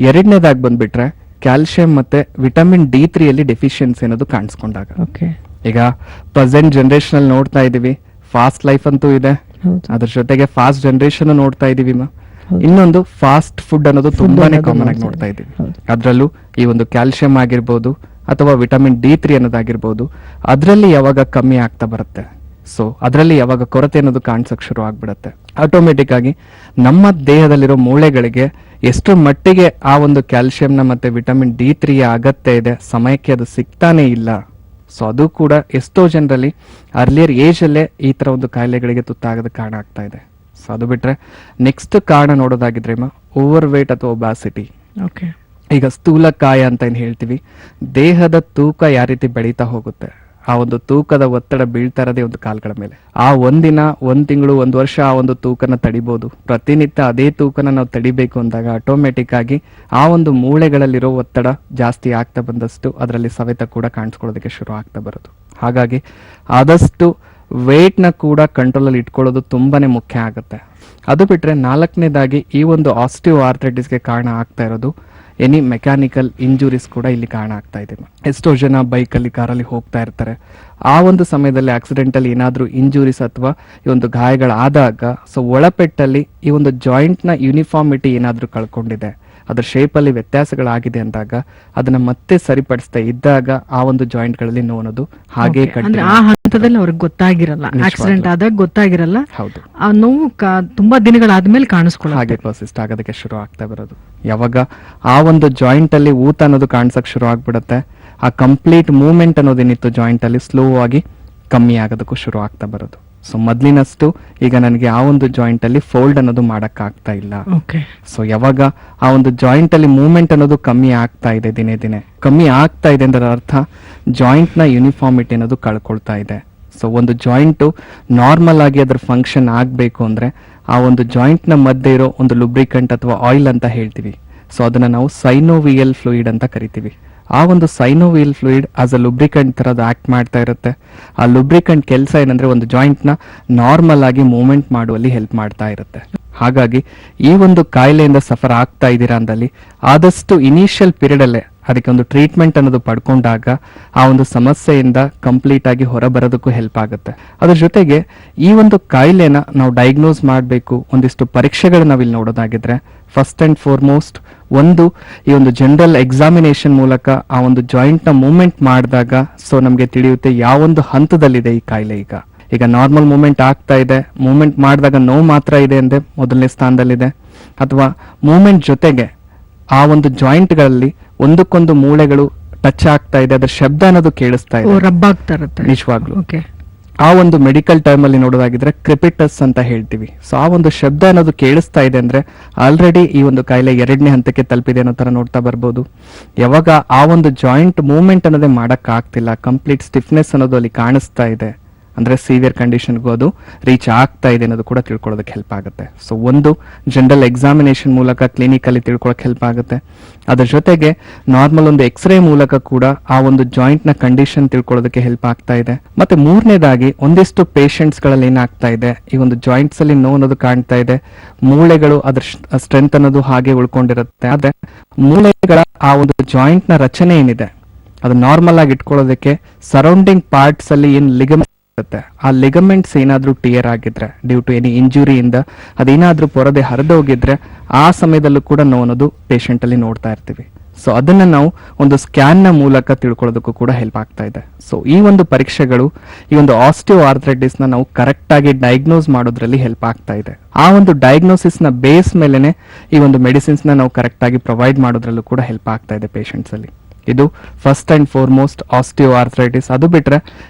ಎರಡನೇದಾಗಿ ಬಂದ್ಬಿಟ್ರೆ ಕ್ಯಾಲ್ಸಿಯಂ ಮತ್ತೆ ವಿಟಮಿನ್ D3 ಅಲ್ಲಿ ಡೆಫಿಷಿಯನ್ಸಿ ಅನ್ನೋದು ಕಾಣಿಸ್ಕೊಂಡಾಗ. ಓಕೆ, ಈಗ ಪ್ರೆಸೆಂಟ್ ಜನರೇಷನ್ ಅಲ್ಲಿ ನೋಡ್ತಾ ಇದೀವಿ, ಫಾಸ್ಟ್ ಲೈಫ್ ಅಂತೂ ಇದೆ, ಹೌದು. ಅದ್ರ ಜೊತೆಗೆ ಫಾಸ್ಟ್ ಜನರೇಷನ್ ನೋಡ್ತಾ ಇದೀವಿ. ಹೌದು. ಇನ್ನೊಂದು ಫಾಸ್ಟ್ ಫುಡ್ ಅನ್ನೋದು ತುಂಬಾನೇ ಅನ್ನೋದು ಕಾಮನ್ ಆಗಿ ನೋಡ್ತಾ ನೋಡ್ತಾ ಇದೀವಿ. ಹೌದು. ಅದ್ರಲ್ಲೂ ಈ ಒಂದು ಕ್ಯಾಲ್ಸಿಯಂ ಆಗಿರ್ಬೋದು ಅಥವಾ ವಿಟಮಿನ್ D3 ಅನ್ನೋದಾಗಿರ್ಬೋದು, ಅದರಲ್ಲಿ ಯಾವಾಗ ಕಮ್ಮಿ ಆಗ್ತಾ ಬರುತ್ತೆ, ಸೊ ಅದರಲ್ಲಿ ಯಾವಾಗ ಕೊರತೆ ಅನ್ನೋದು ಕಾಣಿಸಕ್ ಶುರು ಆಗ್ಬಿಡತ್ತೆ, ಆಟೋಮೆಟಿಕ್ ಆಗಿ ನಮ್ಮ ದೇಹದಲ್ಲಿರೋ ಮೂಳೆಗಳಿಗೆ ಎಷ್ಟು ಮಟ್ಟಿಗೆ ಆ ಒಂದು ಕ್ಯಾಲ್ಸಿಯಂನ ಮತ್ತೆ ವಿಟಮಿನ್ D3 ಅಗತ್ಯ ಇದೆ, ಸಮಯಕ್ಕೆ ಅದು ಸಿಗ್ತಾನೆ ಇಲ್ಲ. ಸೊ ಅದು ಕೂಡ ಎಷ್ಟೋ ಜನರಲ್ಲಿ ಅರ್ಲಿಯರ್ ಏಜ್ ಅಲ್ಲೇ ಈ ತರ ಒಂದು ಕಾಯಿಲೆಗಳಿಗೆ ತುತ್ತಾಗದ ಕಾರಣ ಆಗ್ತಾ ಇದೆ. ಸೊ ಅದು ಬಿಟ್ರೆ ನೆಕ್ಸ್ಟ್ ಕಾರಣ ನೋಡೋದಾಗಿದ್ರೆ ಓವರ್ ವೇಟ್ ಅಥವಾ ಒಬಾಸಿಟಿ. ಓಕೆ, ಈಗ ಸ್ಥೂಲಕಾಯ ಅಂತ ಏನ್ ಹೇಳ್ತೀವಿ, ದೇಹದ ತೂಕ ಯಾವ ರೀತಿ ಬೆಳೀತಾ ಹೋಗುತ್ತೆ, ಆ ಒಂದು ತೂಕದ ಒತ್ತಡ ಬೀಳ್ತಾ ಇರೋದೇ ಒಂದು ಕಾಲ್ಗಳ ಮೇಲೆ. ಆ ಒಂದಿನ, 1 ತಿಂಗಳು, 1 ವರ್ಷ ಆ ಒಂದು ತೂಕನ ತಡಿಬಹುದು. ಪ್ರತಿನಿತ್ಯ ಅದೇ ತೂಕನ ನಾವು ತಡಿಬೇಕು ಅಂದಾಗ ಆಟೋಮೆಟಿಕ್ ಆಗಿ ಆ ಒಂದು ಮೂಳೆಗಳಲ್ಲಿರೋ ಒತ್ತಡ ಜಾಸ್ತಿ ಆಗ್ತಾ ಬಂದಷ್ಟು ಅದರಲ್ಲಿ ಸವೆತ ಕೂಡ ಕಾಣಿಸ್ಕೊಳ್ಳೋದಕ್ಕೆ ಶುರು ಆಗ್ತಾ ಬರೋದು. ಹಾಗಾಗಿ ಆದಷ್ಟು ವೇಟ್ ನ ಕೂಡ ಕಂಟ್ರೋಲ್ ಅಲ್ಲಿ ಇಟ್ಕೊಳ್ಳೋದು ತುಂಬಾನೇ ಮುಖ್ಯ ಆಗುತ್ತೆ. ಅದು ಬಿಟ್ರೆ 4ನೇದಾಗಿ ಈ ಒಂದು ಆಸ್ಟಿಯೋ ಆರ್ಥ್ರೈಟಿಸ್ಗೆ ಕಾರಣ ಆಗ್ತಾ ಇರೋದು ಎನಿ ಮೆಕ್ಯಾನಿಕಲ್ ಇಂಜುರೀಸ್ ಕೂಡ ಇಲ್ಲಿ ಕಾರಣ ಆಗ್ತಾ ಇದೆ. ಎಷ್ಟೋ ಜನ ಬೈಕಲ್ಲಿ, ಕಾರಲ್ಲಿ ಹೋಗ್ತಾ ಇರ್ತಾರೆ. ಆ ಒಂದು ಸಮಯದಲ್ಲಿ ಆಕ್ಸಿಡೆಂಟಲ್ಲಿ ಏನಾದರೂ ಇಂಜುರೀಸ್ ಅಥವಾ ಈ ಒಂದು ಗಾಯಗಳಾದಾಗ, ಸೊ ಒಳಪೆಟ್ಟಲ್ಲಿ ಈ ಒಂದು ಜಾಯಿಂಟ್ನ ಯೂನಿಫಾರ್ಮಿಟಿ ಏನಾದರೂ ಕಳ್ಕೊಂಡಿದೆ, ಅದರ ಶೇಪಲ್ಲಿ ವ್ಯತ್ಯಾಸಗಳಾಗಿದೆ ಅಂದಾಗ ಅದನ್ನ ಮತ್ತೆ ಸರಿಪಡಿಸ್ತಾ ಇದ್ದಾಗ ಆ ಒಂದು ಜಾಯಿಂಟ್ಗಳಲ್ಲಿ ನೋವು ಅನ್ನೋದು ಹಾಗೆ ಓಕೆ. ಅಂದ್ರೆ ಆ ಹಂತದಲ್ಲಿ ಅವ್ರಿಗೆ ಗೊತ್ತಾಗಿರಲ್ಲ, ನಿಜವಾಗ್ಲೂ. ಆಕ್ಸಿಡೆಂಟ್ ಆದಾಗ ಗೊತ್ತಾಗಿರಲ್ಲ, ಹೌದು, ಆ ನೋವು ತುಂಬಾ ದಿನಗಳಾದ್ಮೇಲೆ ಕಾಣಿಸ್ಕೊಳ್ಳೋ ಹಾಗೆ ಪರ್ಸಿಸ್ಟ್ ಆಗೋದಕ್ಕೆ ಶುರು ಆಗ್ತಾ ಬರೋದು. ಯಾವಾಗ ಆ ಒಂದು ಜಾಯಿಂಟ್ ಅಲ್ಲಿ ಊತ ಅನ್ನೋದು ಕಾಣಿಸಕ್ ಶುರು ಆಗ್ಬಿಡುತ್ತೆ, ಆ ಕಂಪ್ಲೀಟ್ ಮೂವ್ಮೆಂಟ್ ಅನ್ನೋದೇನಿತ್ತು ಜಾಯಿಂಟ್ ಅಲ್ಲಿ ಸ್ಲೋ ಆಗಿ ಕಮ್ಮಿ ಆಗೋದಕ್ಕೂ ಶುರು ಆಗ್ತಾ ಬರೋದು. ಸೊ ಮೊದ್ಲಿನಷ್ಟು ಈಗ ನನಗೆ ಆ ಒಂದು ಜಾಯಿಂಟ್ ಅಲ್ಲಿ ಫೋಲ್ಡ್ ಅನ್ನೋದು ಮಾಡಕ್ ಆಗ್ತಾ ಇಲ್ಲ. ಓಕೆ. ಸೊ ಯಾವಾಗ ಆ ಒಂದು ಜಾಯಿಂಟ್ ಅಲ್ಲಿ ಮೂವ್ಮೆಂಟ್ ಅನ್ನೋದು ಕಮ್ಮಿ ಆಗ್ತಾ ಇದೆ, ದಿನೇ ದಿನೇ ಕಮ್ಮಿ ಆಗ್ತಾ ಇದೆ ಅಂದ್ರೆ ಅರ್ಥ ಜಾಯಿಂಟ್ ನ ಯೂನಿಫಾರ್ಮಿಟಿ ಅನ್ನೋದು ಕಳ್ಕೊಳ್ತಾ ಇದೆ. ಸೊ ಒಂದು ಜಾಯಿಂಟ್ ನಾರ್ಮಲ್ ಆಗಿ ಅದ್ರ ಫಂಕ್ಷನ್ ಆಗ್ಬೇಕು ಅಂದ್ರೆ ಆ ಒಂದು ಜಾಯಿಂಟ್ ನ ಮಧ್ಯೆ ಇರೋ ಒಂದು ಲುಬ್ರಿಕೆಂಟ್ ಅಥವಾ ಆಯಿಲ್ ಅಂತ ಹೇಳ್ತೀವಿ. ಸೊ ಅದನ್ನ ನಾವು ಸೈನೋವಿಯಲ್ ಫ್ಲೂಯಿಡ್ ಅಂತ ಕರಿತೀವಿ. ಆ ಒಂದು synovial fluid as a lubricant ತರದ್ ಆಕ್ಟ್ ಮಾಡ್ತಾ ಇರುತ್ತೆ. ಆ ಲುಬ್ರಿಕೆಂಟ್ ಕೆಲಸ ಏನಂದ್ರೆ ಒಂದು ಜಾಯಿಂಟ್ ನ ನಾರ್ಮಲ್ ಆಗಿ ಮೂವ್ಮೆಂಟ್ ಮಾಡುವಲ್ಲಿ ಹೆಲ್ಪ್ ಮಾಡ್ತಾ ಇರುತ್ತೆ. ಹಾಗಾಗಿ ಈ ಒಂದು ಕಾಯಿಲೆಯಿಂದ ಸಫರ್ ಆಗ್ತಾ ಇದ್ದೀರಾ ಅಂದಲ್ಲಿ ಆದಷ್ಟು ಇನಿಷಿಯಲ್ ಪೀರಿಯಡ್ ಅಲ್ಲೇ ಅದಕ್ಕೆ ಒಂದು ಟ್ರೀಟ್ಮೆಂಟ್ ಅನ್ನೋದು ಪಡ್ಕೊಂಡಾಗ ಆ ಒಂದು ಸಮಸ್ಯೆಯಿಂದ ಕಂಪ್ಲೀಟ್ ಆಗಿ ಹೊರಬರೋದಕ್ಕೂ ಹೆಲ್ಪ್ ಆಗುತ್ತೆ. ಅದ್ರ ಜೊತೆಗೆ ಈ ಒಂದು ಕಾಯಿಲೆನ ನಾವು ಡಯಾಗ್ನೋಸ್ ಮಾಡಬೇಕು. ಒಂದಿಷ್ಟು ಪರೀಕ್ಷೆಗಳು ನಾವಿಲ್ಲಿ ನೋಡೋದಾಗಿದ್ರೆ ಫಸ್ಟ್ ಅಂಡ್ ಫಾರ್ಮೋಸ್ಟ್ ಒಂದು ಈ ಒಂದು ಜನರಲ್ ಎಕ್ಸಾಮಿನೇಷನ್ ಮೂಲಕ ಆ ಒಂದು ಜಾಯಿಂಟ್ ನ ಮೂವ್ಮೆಂಟ್ ಮಾಡಿದಾಗ ಸೊ ನಮಗೆ ತಿಳಿಯುತ್ತೆ ಯಾವೊಂದು ಹಂತದಲ್ಲಿದೆ ಈ ಕಾಯಿಲೆ. ಈಗ ನಾರ್ಮಲ್ ಮೂವ್ಮೆಂಟ್ ಆಗ್ತಾ ಇದೆ, ಮೂವ್ಮೆಂಟ್ ಮಾಡಿದಾಗ ನೋವು ಮಾತ್ರ ಇದೆ ಅಂದ್ರೆ ಮೊದಲನೇ ಸ್ಥಾನದಲ್ಲಿದೆ, ಅಥವಾ ಮೂವ್ಮೆಂಟ್ ಜೊತೆಗೆ ಆ ಒಂದು ಜಾಯಿಂಟ್ಗಳಲ್ಲಿ ಒಂದಕ್ಕೊಂದು ಮೂಳೆಗಳು ಟಚ್ ಆಗ್ತಾ ಇದೆ, ಅದರ ಶಬ್ದ ಅನ್ನೋದು ಕೇಳಿಸ್ತಾ ಇದೆ, ರಬ್ ಆಗ್ತಾ ಇರುತ್ತೆ ನಿಜವಾಗ್ಲು. ಓಕೆ. ಆ ಒಂದು ಮೆಡಿಕಲ್ ಟರ್ಮ್ ಅಲ್ಲಿ ನೋಡೋದಾಗಿದ್ರೆ ಕ್ರಿಪಿಟಸ್ ಅಂತ ಹೇಳ್ತೀವಿ. ಸೊ ಆ ಒಂದು ಶಬ್ದ ಅನ್ನೋದು ಕೇಳಿಸ್ತಾ ಇದೆ ಅಂದ್ರೆ ಆಲ್ರೆಡಿ ಈ ಒಂದು ಕಾಯಿಲೆ 2ನೇ ಹಂತಕ್ಕೆ ತಲುಪಿದೆ ಅನ್ನೋ ತರ ನೋಡ್ತಾ ಬರ್ಬೋದು. ಯಾವಾಗ ಆ ಒಂದು ಜಾಯಿಂಟ್ ಮೂವ್ಮೆಂಟ್ ಅನ್ನೋದೇ ಮಾಡಕ್ ಆಗ್ತಿಲ್ಲ, ಕಂಪ್ಲೀಟ್ ಸ್ಟಿಫ್ನೆಸ್ ಅನ್ನೋದು ಅಲ್ಲಿ ಕಾಣಿಸ್ತಾ ಇದೆ ಅಂದ್ರೆ ಸಿವಿಯರ್ ಕಂಡೀಷನ್ಗೂ ಅದು ರೀಚ್ ಆಗ್ತಾ ಇದೆ ಅನ್ನೋದು ಕೂಡ ತಿಳ್ಕೊಳ್ಳೋದಕ್ಕೆ ಹೆಲ್ಪ್ ಆಗುತ್ತೆ. ಸೊ ಒಂದು ಜನರಲ್ ಎಕ್ಸಾಮಿನೇಷನ್ ಮೂಲಕ ಕ್ಲಿನಿಕಲ್ಲಿ ತಿಳ್ಕೊಳ್ಳೋಕೆ ಹೆಲ್ಪ್ ಆಗುತ್ತೆ. ಅದ್ರ ಜೊತೆಗೆ ನಾರ್ಮಲ್ ಒಂದು ಎಕ್ಸ್ರೇ ಮೂಲಕ ಕೂಡ ಆ ಒಂದು ಜಾಯಿಂಟ್ ನ ಕಂಡೀಷನ್ ತಿಳ್ಕೊಳ್ಳೋದಕ್ಕೆ ಹೆಲ್ಪ್ ಆಗ್ತಾ ಇದೆ. ಮತ್ತೆ ಮೂರನೇದಾಗಿ ಒಂದಿಷ್ಟು ಪೇಷಂಟ್ಸ್ ಗಳಲ್ಲಿ ಏನಾಗ್ತಾ ಇದೆ, ಈ ಒಂದು ಜಾಯಿಂಟ್ಸ್ ಅಲ್ಲಿ ನೋವು ಅನ್ನೋದು ಕಾಣ್ತಾ ಇದೆ, ಮೂಳೆಗಳು ಅದ್ರ ಸ್ಟ್ರೆಂತ್ ಅನ್ನೋದು ಹಾಗೆ ಉಳ್ಕೊಂಡಿರುತ್ತೆ. ಆದ್ರೆ ಮೂಳೆಗಳ ಆ ಒಂದು ಜಾಯಿಂಟ್ ನ ರಚನೆ ಏನಿದೆ ಅದು ನಾರ್ಮಲ್ ಆಗಿ ಇಟ್ಕೊಳ್ಳೋದಕ್ಕೆ ಸರೌಂಡಿಂಗ್ ಪಾರ್ಟ್ಸ್ ಅಲ್ಲಿ ಏನ್ ಲಿಗಮೆಂಟ್ಸ್ ಇರುತ್ತೆ, ಆ ಲಿಗಮೆಂಟ್ಸ್ ಏನಾದ್ರೂ ಟಿಯರ್ ಆಗಿದ್ರೆ ಡ್ಯೂ ಟು ಎನಿ ಇಂಜುರಿಯಿಂದ ಅದೇನಾದ್ರೂ ಪೊರದೆ ಹರಿದೋಗಿದ್ರೆ ಆ ಸಮಯದಲ್ಲೂ ಕೂಡ ನೋವು ಅನ್ನೋದು ಪೇಷಂಟ್ ಅಲ್ಲಿ ನೋಡ್ತಾ ಇರ್ತೀವಿ. ಸೊ ಅದನ್ನ ನಾವು ಒಂದು ಸ್ಕ್ಯಾನ್ ನ ಮೂಲಕ ತಿಳ್ಕೊಳ್ಳೋದಕ್ಕೂ ಕೂಡ ಹೆಲ್ಪ್ ಆಗ್ತಾ ಇದೆ. ಸೊ ಈ ಒಂದು ಪರೀಕ್ಷೆಗಳು ಈ ಒಂದು ಆಸ್ಟಿಯೋ ಆರ್ಥ್ರೈಟಿಸ್ ನ ನಾವು ಕರೆಕ್ಟ್ ಆಗಿ ಡಯಾಗ್ನೋಸ್ ಮಾಡೋದ್ರಲ್ಲಿ ಹೆಲ್ಪ್ ಆಗ್ತಾ ಇದೆ. ಆ ಒಂದು ಡಯಾಗ್ನೋಸಿಸ್ ನ ಬೇಸ್ ಮೇಲೆನೆ ಈ ಒಂದು ಮೆಡಿಸಿನ್ಸ್ ನ ನಾವು ಕರೆಕ್ಟ್ ಆಗಿ ಪ್ರೊವೈಡ್ ಮಾಡೋದ್ರಲ್ಲೂ ಕೂಡ ಹೆಲ್ಪ್ ಆಗ್ತಾ ಇದೆ ಪೇಷಂಟ್ಸ್ ಅಲ್ಲಿ. ಇದು first and foremost osteo arthritis. ಅದು ಬಿಟ್ರೆ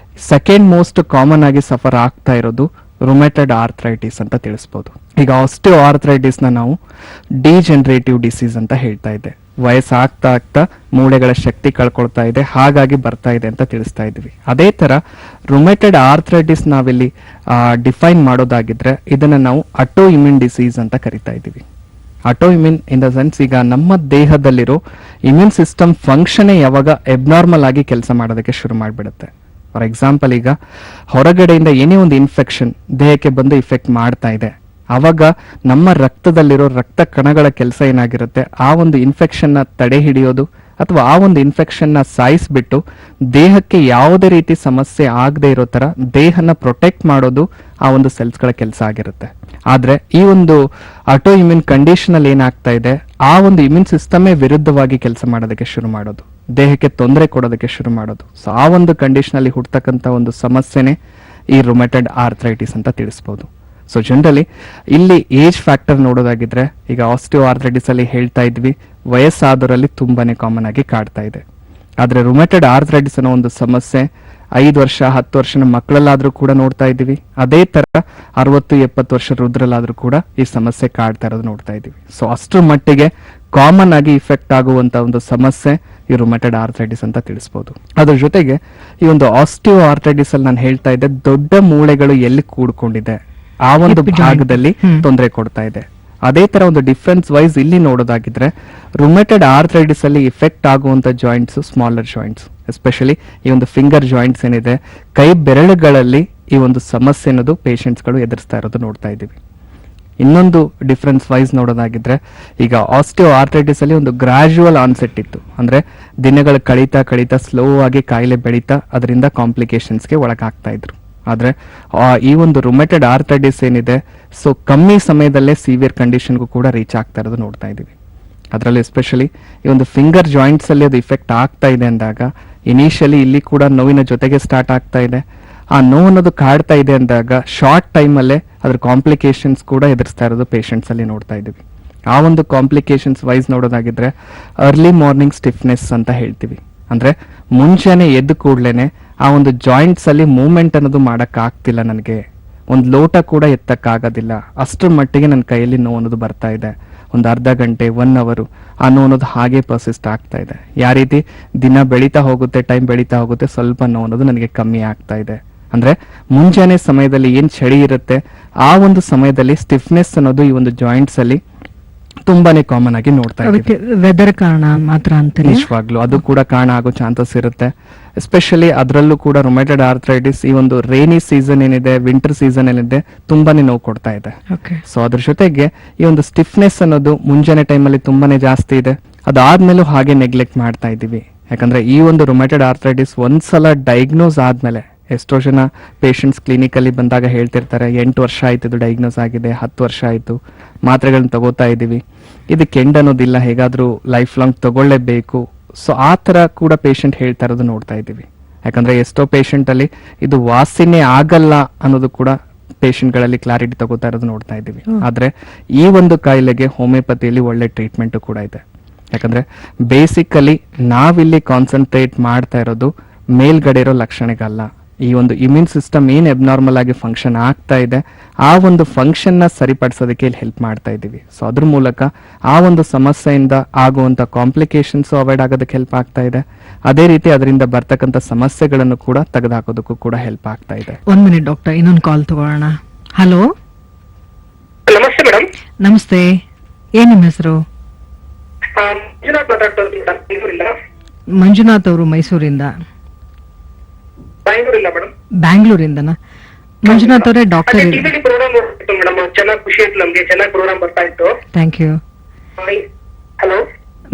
ಸೆಕೆಂಡ್ ಮೋಸ್ಟ್ ಕಾಮನ್ ಆಗಿ ಸಫರ್ ಆಗ್ತಾ ಇರೋದು ರುಮೆಟೆಡ್ ಆರ್ಥ್ರೈಟಿಸ್ ಅಂತ ತಿಳಿಸಬಹುದು. ಈಗ ಆಸ್ಟಿಯೋ ಆರ್ಥ್ರೈಟಿಸ್ ನ ನಾವು ಡಿಜೆನರೇಟಿವ್ ಡಿಸೀಸ್ ಅಂತ ಹೇಳ್ತಾ ಇದ್ದೆ. ವಯಸ್ಸಾಗ್ತಾ ಆಗ್ತಾ ಮೂಳೆಗಳ ಶಕ್ತಿ ಕಳ್ಕೊಳ್ತಾ ಇದೆ, ಹಾಗಾಗಿ ಬರ್ತಾ ಇದೆ ಅಂತ ತಿಳಿಸ್ತಾ ಇದ್ವಿ. ಅದೇ ತರ ರುಮೆಟೆಡ್ ಆರ್ಥ್ರೈಟಿಸ್ ನಾವಿಲ್ಲಿ ಡಿಫೈನ್ ಮಾಡೋದಾಗಿದ್ರೆ ಇದನ್ನ ನಾವು ಅಟೋ ಇಮ್ಯೂನ್ ಡಿಸೀಸ್ ಅಂತ ಕರಿತಾ ಇದ್ದೀವಿ. Auto immune in the sense ಈಗ ನಮ್ಮ ದೇಹದಲ್ಲಿರೋ ಇಮ್ಯೂನ್ ಸಿಸ್ಟಮ್ ಫಂಕ್ಷನ್ ಯಾವಾಗ ಎಬ್ನಾರ್ಮಲ್ ಆಗಿ ಕೆಲಸ ಮಾಡೋದಕ್ಕೆ ಶುರು ಮಾಡಿಬಿಡುತ್ತೆ. ಫಾರ್ ಎಕ್ಸಾಂಪಲ್ ಈಗ ಹೊರಗಡೆಯಿಂದ ಏನೇ ಒಂದು ಇನ್ಫೆಕ್ಷನ್ ದೇಹಕ್ಕೆ ಬಂದು ಇಫೆಕ್ಟ್ ಮಾಡ್ತಾ ಇದೆ, ಅವಾಗ ನಮ್ಮ ರಕ್ತದಲ್ಲಿರೋ ರಕ್ತ ಕಣಗಳ ಕೆಲಸ ಏನಾಗಿರುತ್ತೆ, ಆ ಒಂದು ಇನ್ಫೆಕ್ಷನ್ ನ ತಡೆ ಹಿಡಿಯೋದು ಅಥವಾ ಆ ಒಂದು ಇನ್ಫೆಕ್ಷನ್ ನ ಸಾಯಿಸ್ಬಿಟ್ಟು ದೇಹಕ್ಕೆ ಯಾವುದೇ ರೀತಿ ಸಮಸ್ಯೆ ಆಗದೆ ಇರೋ ತರ ದೇಹನ ಪ್ರೊಟೆಕ್ಟ್ ಮಾಡೋದು ಆ ಒಂದು ಸೆಲ್ಸ್ ಗಳ ಕೆಲಸ ಆಗಿರುತ್ತೆ. ಆದ್ರೆ ಈ ಒಂದು ಅಟೋ ಇಮ್ಯೂನ್ ಕಂಡೀಷನ್ ಅಲ್ಲಿ ಏನಾಗ್ತಾ ಇದೆ, ಆ ಒಂದು ಇಮ್ಯೂನ್ ಸಿಸ್ಟಮೇ ವಿರುದ್ಧವಾಗಿ ಕೆಲಸ ಮಾಡೋದಕ್ಕೆ ಶುರು ಮಾಡೋದು, ದೇಹಕ್ಕೆ ತೊಂದರೆ ಕೊಡೋದಕ್ಕೆ ಶುರು ಮಾಡೋದು. ಸೊ ಆ ಒಂದು ಕಂಡೀಷನ್ ಅಲ್ಲಿ ಹುಡ್ತಕ್ಕಂತ ಒಂದು ಸಮಸ್ಯೆನೆ ಈ ರುಮೆಟೆಡ್ ಆರ್ಥ್ರೈಟಿಸ್ ಅಂತ ತಿಳಿಸಬಹುದು. ಸೊ ಜನರಲಿ ಇಲ್ಲಿ ಏಜ್ ಫ್ಯಾಕ್ಟರ್ ನೋಡೋದಾಗಿದ್ರೆ ಈಗ ಆಸ್ಟಿಯೋ ಆರ್ಥ್ರೈಟಿಸ್ ಅಲ್ಲಿ ಹೇಳ್ತಾ ಇದ್ವಿ ವಯಸ್ಸಾದವರಲ್ಲಿ ತುಂಬಾನೇ ಕಾಮನ್ ಆಗಿ ಕಾಡ್ತಾ ಇದೆ. ಆದ್ರೆ ರುಮೆಟೆಡ್ ಆರ್ಥ್ರೈಟಿಸ್ ಅನ್ನೋ ಒಂದು ಸಮಸ್ಯೆ 5 ವರ್ಷ 10 ವರ್ಷದ ಮಕ್ಕಳಲ್ಲಾದ್ರೂ ಕೂಡ ನೋಡ್ತಾ ಇದೀವಿ. ಅದೇ ತರ 60-70 ವರ್ಷ ವೃದ್ಧರಲ್ಲಾದ್ರೂ ಕೂಡ ಈ ಸಮಸ್ಯೆ ಕಾಡ್ತಾ ಇರೋದು ನೋಡ್ತಾ ಇದೀವಿ. ಸೊ ಅಷ್ಟರ ಮಟ್ಟಿಗೆ ಕಾಮನ್ ಆಗಿ ಇಫೆಕ್ಟ್ ಆಗುವಂತ ಒಂದು ಸಮಸ್ಯೆ ಈ ರುಮೆಟೆಡ್ ಆರ್ಥ್ರೈಟಿಸ್ ಅಂತ ತಿಳಿಸಬಹುದು. ಅದ್ರ ಜೊತೆಗೆ ಈ ಒಂದು ಆಸ್ಟಿಯೋ ಆರ್ಥ್ರೈಟಿಸ್ ಅಲ್ಲಿ ನಾನು ಹೇಳ್ತಾ ಇದ್ದೆ ದೊಡ್ಡ ಮೂಳೆಗಳು ಎಲ್ಲಿ ಕೂಡ್ಕೊಂಡಿದೆ ಆ ಒಂದು ಭಾಗದಲ್ಲಿ ತೊಂದರೆ ಕೊಡ್ತಾ ಇದೆ. ಅದೇ ತರ ಒಂದು ಡಿಫರೆನ್ಸ್ ವೈಸ್ ಇಲ್ಲಿ ನೋಡೋದಾಗಿದ್ರೆ ರುಮೆಟೆಡ್ ಆರ್ಥ್ರೈಟಿಸ್ ಅಲ್ಲಿ ಇಫೆಕ್ಟ್ ಆಗುವಂತ ಜಾಯಿಂಟ್ಸ್ ಸ್ಮಾಲರ್ ಜಾಯಿಂಟ್ಸ್, ಎಸ್ಪೆಷಲಿ ಈ ಒಂದು ಫಿಂಗರ್ ಜಾಯಿಂಟ್ಸ್ ಏನಿದೆ ಕೈ ಬೆರಳುಗಳಲ್ಲಿ ಈ ಒಂದು ಸಮಸ್ಯೆ ಅನ್ನೋದು ಪೇಷಂಟ್ಸ್ ಗಳು ಎದುರಿಸ್ತಾ ಇರೋದು ನೋಡ್ತಾ ಇದೀವಿ. ಇನ್ನೊಂದು ಡಿಫರೆನ್ಸ್ ವೈಸ್ ನೋಡೋದಾಗಿದ್ರೆ ಈಗ ಆಸ್ಟಿಯೋ ಆರ್ಥ್ರೈಟಿಸ್ ಅಲ್ಲಿ ಒಂದು ಗ್ರಾಜುವಲ್ ಆನ್ಸೆಟ್ ಇತ್ತು, ಅಂದ್ರೆ ದಿನಗಳು ಕಳೀತಾ ಕಳೀತಾ ಸ್ಲೋ ಆಗಿ ಕಾಯಿಲೆ ಬೆಳೀತಾ ಅದರಿಂದ ಕಾಂಪ್ಲಿಕೇಶನ್ಸ್ಗೆ ಒಳಗಾಗ್ತಾ ಇದ್ರು. ಆದ್ರೆ ಈ ಒಂದು ರುಮೆಟೆಡ್ ಆರ್ಥ್ರೈಟಿಸ್ ಏನಿದೆ ಸೊ ಕಮ್ಮಿ ಸಮಯದಲ್ಲೇ ಸಿವಿಯರ್ ಕಂಡೀಷನ್ಗೂ ಕೂಡ ರೀಚ್ ಆಗ್ತಾ ಇರೋದು ನೋಡ್ತಾ ಇದೀವಿ. ಅದರಲ್ಲಿ ಎಸ್ಪೆಷಲಿ ಈ ಒಂದು ಫಿಂಗರ್ ಜಾಯಿಂಟ್ಸ್ ಅಲ್ಲಿ ಅದು ಇಫೆಕ್ಟ್ ಆಗ್ತಾ ಇದೆ ಅಂದಾಗ ಇನಿಷಿಯಲಿ ಇಲ್ಲಿ ಕೂಡ ನೋವಿನ ಜೊತೆಗೆ ಸ್ಟಾರ್ಟ್ ಆಗ್ತಾ ಇದೆ. ಆ ನೋವು ಅನ್ನೋದು ಕಾಡ್ತಾ ಇದೆ ಅಂದಾಗ ಶಾರ್ಟ್ ಟೈಮ್ ಅಲ್ಲೇ ಅದ್ರ ಕಾಂಪ್ಲಿಕೇಶನ್ಸ್ ಕೂಡ ಎದುರಿಸ್ತಾ ಇರೋದು ಪೇಷಂಟ್ಸ್ ಅಲ್ಲಿ ನೋಡ್ತಾ ಇದೀವಿ. ಆ ಒಂದು ಕಾಂಪ್ಲಿಕೇಶನ್ಸ್ ವೈಸ್ ನೋಡೋದಾಗಿದ್ರೆ ಅರ್ಲಿ ಮಾರ್ನಿಂಗ್ ಸ್ಟಿಫ್ನೆಸ್ ಅಂತ ಹೇಳ್ತೀವಿ. ಅಂದ್ರೆ ಮುಂಚೆನೆ ಎದ್ದು ಕೂಡ್ಲೇನೆ ಆ ಒಂದು ಜಾಯಿಂಟ್ಸ್ ಅಲ್ಲಿ ಮೂವ್ಮೆಂಟ್ ಅನ್ನೋದು ಮಾಡಕ್ ಆಗ್ತಿಲ್ಲ ನನಗೆ, ಒಂದು ಲೋಟ ಕೂಡ ಎತ್ತಕ್ಕಾಗೋದಿಲ್ಲ, ಅಷ್ಟರ ಮಟ್ಟಿಗೆ ನನ್ನ ಕೈಯಲ್ಲಿ ನೋವು ಅನ್ನೋದು ಬರ್ತಾ ಇದೆ, ಒಂದು ಅರ್ಧ ಗಂಟೆ 1 ಅವರ್ ಆ ನೋವು ಅನ್ನೋದು ಹಾಗೆ ಪರ್ಸಿಸ್ಟ್ ಆಗ್ತಾ ಇದೆ. ಯಾವ ರೀತಿ ದಿನ ಬೆಳೀತಾ ಹೋಗುತ್ತೆ, ಟೈಮ್ ಬೆಳೀತಾ ಹೋಗುತ್ತೆ, ಸ್ವಲ್ಪ ನೋವು ಅನ್ನೋದು ನನಗೆ ಕಮ್ಮಿ ಆಗ್ತಾ ಇದೆ. ಅಂದ್ರೆ ಮುಂಜಾನೆ ಸಮಯದಲ್ಲಿ ಏನ್ ಚಳಿ ಇರುತ್ತೆ ಆ ಒಂದು ಸಮಯದಲ್ಲಿ ಸ್ಟಿಫ್ನೆಸ್ ಅನ್ನೋದು ಈ ಒಂದು ಜಾಯಿಂಟ್ಸ್ ಅಲ್ಲಿ ತುಂಬಾನೇ ಕಾಮನ್ ಆಗಿ ನೋಡ್ತಾ ಇದ್ದೀವಿ. ಅದಕ್ಕೆ ವೆದರ್ ಕಾರಣ ಮಾತ್ರ ಅಂತಾರೆ. ನಿಜವಾಗ್ಲೂ ಅದು ಕೂಡ ಕಾರಣ ಆಗೋ ಚಾನ್ಸಸ್ ಇರುತ್ತೆ. ಎಸ್ಪೆಷಲಿ ಅದರಲ್ಲೂ ಕೂಡ ರೊಮ್ಯಾಟೆಡ್ ಆರ್ಥ್ರೈಟಿಸ್ ಈ ಒಂದು ರೇನಿ ಸೀಸನ್ ಏನಿದೆ, ವಿಂಟರ್ ಸೀಸನ್ ಏನಿದೆ, ತುಂಬಾನೇ ನೋವು ಕೊಡ್ತಾ ಇದೆ. ಓಕೆ. ಸೊ ಅದ್ರ ಜೊತೆಗೆ ಈ ಒಂದು ಸ್ಟಿಫ್ನೆಸ್ ಅನ್ನೋದು ಮುಂಜಾನೆ ಟೈಮಲ್ಲಿ ತುಂಬಾನೇ ಜಾಸ್ತಿ ಇದೆ. ಅದಾದ್ಮೇಲೂ ಹಾಗೆ ನೆಗ್ಲೆಕ್ಟ್ ಮಾಡ್ತಾ ಇದ್ದೀವಿ. ಯಾಕಂದ್ರೆ ಈ ಒಂದು ರೊಮ್ಯಾಟೆಡ್ ಆರ್ಥ್ರೈಟಿಸ್ ಒಂದ್ಸಲ ಡಯಾಗ್ನೋಸ್ ಆದ್ಮೇಲೆ ಎಷ್ಟೋ ಜನ ಪೇಷಂಟ್ಸ್ ಕ್ಲಿನಿಕಲ್ಲಿ ಬಂದಾಗ ಹೇಳ್ತಿರ್ತಾರೆ 8 ವರ್ಷ ಆಯ್ತು ಇದು ಡಯಾಗ್ನೋಸ್ ಆಗಿದೆ, 10 ವರ್ಷ ಆಯ್ತು, ಮಾತ್ರೆಗಳನ್ನ ತಗೋತಾ ಇದ್ದೀವಿ, ಇದಕ್ಕೆ ಎಂಡ್ ಅನ್ನೋದಿಲ್ಲ, ಹೇಗಾದ್ರೂ ಲೈಫ್ ಲಾಂಗ್ ತಗೊಳ್ಳೇಬೇಕು. ಸೊ ಆ ತರ ಕೂಡ ಪೇಷಂಟ್ ಹೇಳ್ತಾ ಇರೋದು ನೋಡ್ತಾ ಇದ್ದೀವಿ. ಯಾಕಂದ್ರೆ ಎಷ್ಟೋ ಪೇಷಂಟ್ ಅಲ್ಲಿ ಇದು ವಾಸಿನೇ ಆಗಲ್ಲ ಅನ್ನೋದು ಕೂಡ ಪೇಷಂಟ್ಗಳಲ್ಲಿ ಕ್ಲಾರಿಟಿ ತಗೋತಾ ಇರೋದು ನೋಡ್ತಾ ಇದ್ದೀವಿ. ಆದ್ರೆ ಈ ಒಂದು ಕಾಯಿಲೆಗೆ ಹೋಮಿಯೋಪತಿಯಲ್ಲಿ ಒಳ್ಳೆ ಟ್ರೀಟ್ಮೆಂಟ್ ಕೂಡ ಇದೆ. ಯಾಕಂದ್ರೆ ಬೇಸಿಕಲಿ ನಾವಿಲ್ಲಿ ಕಾನ್ಸಂಟ್ರೇಟ್ ಮಾಡ್ತಾ ಇರೋದು ಮೇಲ್ಗಡೆ ಇರೋ ಲಕ್ಷಣಗಲ್ಲ, ಈ ಒಂದು ಇಮ್ಯೂನ್ ಸಿಸ್ಟಮ್ ಏನ್ ಅಬ್ನಾರ್ಮಲ್ ಆಗಿ ಫಂಕ್ಷನ್ ಆಗ್ತಾ ಇದೆ ಆ ಒಂದು ಫಂಕ್ಷನ್ ನ ಸರಿಪಡಿಸೋದಕ್ಕೆ ಇಲ್ಲಿ ಹೆಲ್ಪ್ ಮಾಡ್ತಾ ಇದ್ದೀವಿ. ಸೊ ಅದ್ರ ಮೂಲಕ ಆ ಒಂದು ಸಮಸ್ಯೆಯಿಂದ ಆಗುವಂತ ಕಾಂಪ್ಲಿಕೇಶನ್ಸ್ ಅವಾಯ್ಡ್ ಆಗೋದಕ್ಕೆ ಹೆಲ್ಪ್ ಆಗ್ತಾ ಇದೆ. ಅದೇ ರೀತಿ ಅದರಿಂದ ಬರ್ತಕ್ಕಂಥ ಸಮಸ್ಯೆಗಳನ್ನು ಕೂಡ ತೆಗೆದುಹಾಕೋದಕ್ಕೂ ಕೂಡ ಹೆಲ್ಪ್ ಆಗ್ತಾ ಇದೆ. 1 ಮಿನಿಟ್ ಡಾಕ್ಟರ್, ಇನ್ನೊಂದು ಕಾಲ್ ತಗೊಳ್ಳೋಣ. ಹಲೋ, ನಮಸ್ತೆ ಮೇಡಮ್. ನಮಸ್ತೆ. ಏನ್ ನಿಮ್ಮ ಹೆಸರು? ಮಂಜುನಾಥ್ ಮಾತಾಡ್ತಿರೋದು ಮೇಡಮ್, ಬೆಂಗಳೂರಿಂದ. ಮಂಜುನಾಥ್ ಅವರು ಮೈಸೂರಿಂದ? ಬೆಂಗಳೂರಿಲ್ಲ ಮೇಡಮ್, ಬ್ಯಾಂಗ್ಳೂರಿಂದನಾ? ಮಂಜುನಾಥ್ ಅವರೇ, ಡಾಕ್ಟರ್ ಟಿವಿಲಿ ಪ್ರೋಗ್ರಾಮ್ ನೋಡ್ತಿತ್ತು ಮೇಡಮ್, ಚೆನ್ನಾಗಿ ಖುಷಿ ಆಯ್ತು ನಮ್ಗೆ, ಚೆನ್ನಾಗಿ ಪ್ರೋಗ್ರಾಮ್ ಬರ್ತಾ ಇತ್ತು. Thank you. ಹಲೋ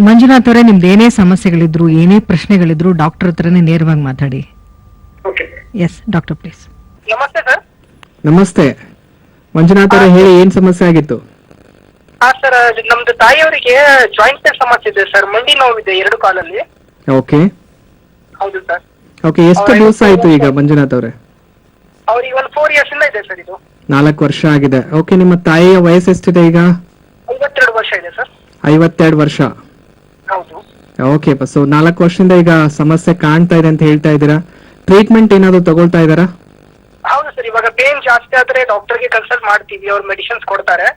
ಮಂಜುನಾಥ್ ಅವರೇ, ನಿಮ್ದು ಏನೇ ಸಮಸ್ಯೆಗಳಿದ್ರು, ಏನೇ ಪ್ರಶ್ನೆಗಳಿದ್ರು ಡಾಕ್ಟರ್ ಹತ್ರನೇ ನೇರವಾಗಿ ಮಾತಾಡಿ. ಓಕೆ. Yes doctor, please. ನಮಸ್ತೆ ಸರ್. ನಮಸ್ತೆ ಮಂಜುನಾಥ್ ಅವರೇ, ಹೇಳಿ ಏನ್ ಸಮಸ್ಯೆ ಆಗಿತ್ತು? ಹಾ ಸರ್, ನಮ್ದು ತಾಯಿಯವರಿಗೆ ಜಾಯಿಂಟ್ ಪೇನ್ ಸಮಸ್ಯೆ ಇದೆ ಸರ್, ಮಂಡಿ ನೋವಿದೆ 2 ಕಾಲಲ್ಲಿ. ಓಕೆ ಹೌದು ಸರ್. ಓಕೆ, ಎಷ್ಟು ದಿವಸ ಆಯ್ತು ಈಗ ಮಂಜುನಾಥ್ ಅವರೇ? ಅವ್ರಿಗೆ ಒಂದು 4 ಇಯರ್ಸ್ ಇಂದ ಇದೆ ಸರ್ ಇದು. 4 ವರ್ಷ ಆಗಿದೆ. ಓಕೆ, ನಿಮ್ಮ ತಾಯಿಯ ವಯಸ್ಸು ಎಷ್ಟಿದೆ ಈಗ? 52 ವರ್ಷ ಇದೆ ಸರ್. 52 ವರ್ಷ. ಹೌದು. ಓಕೆ, ಸೊ 4 ವರ್ಷದಿಂದ ಈಗ ಸಮಸ್ಯೆ ಕಾಣ್ತಾ ಇದೆ ಅಂತ ಹೇಳ್ತಾ ಇದ್ದೀರಾ. ಟ್ರೀಟ್ಮೆಂಟ್ ಏನಾದ್ರು ತಗೊಳ್ತಾ ಇದ್ದಾರಾ? ಹೌದು ಸರ್, ಇವಾಗ ಪೇನ್ ಜಾಸ್ತಿ ಆದ್ರೆ ಡಾಕ್ಟರ್ಗೆ ಕನ್ಸಲ್ಟ್ ಮಾಡ್ತೀವಿ, ಅವ್ರು ಮೆಡಿಸಿನ್ಸ್ ಕೊಡ್ತಾರೆ.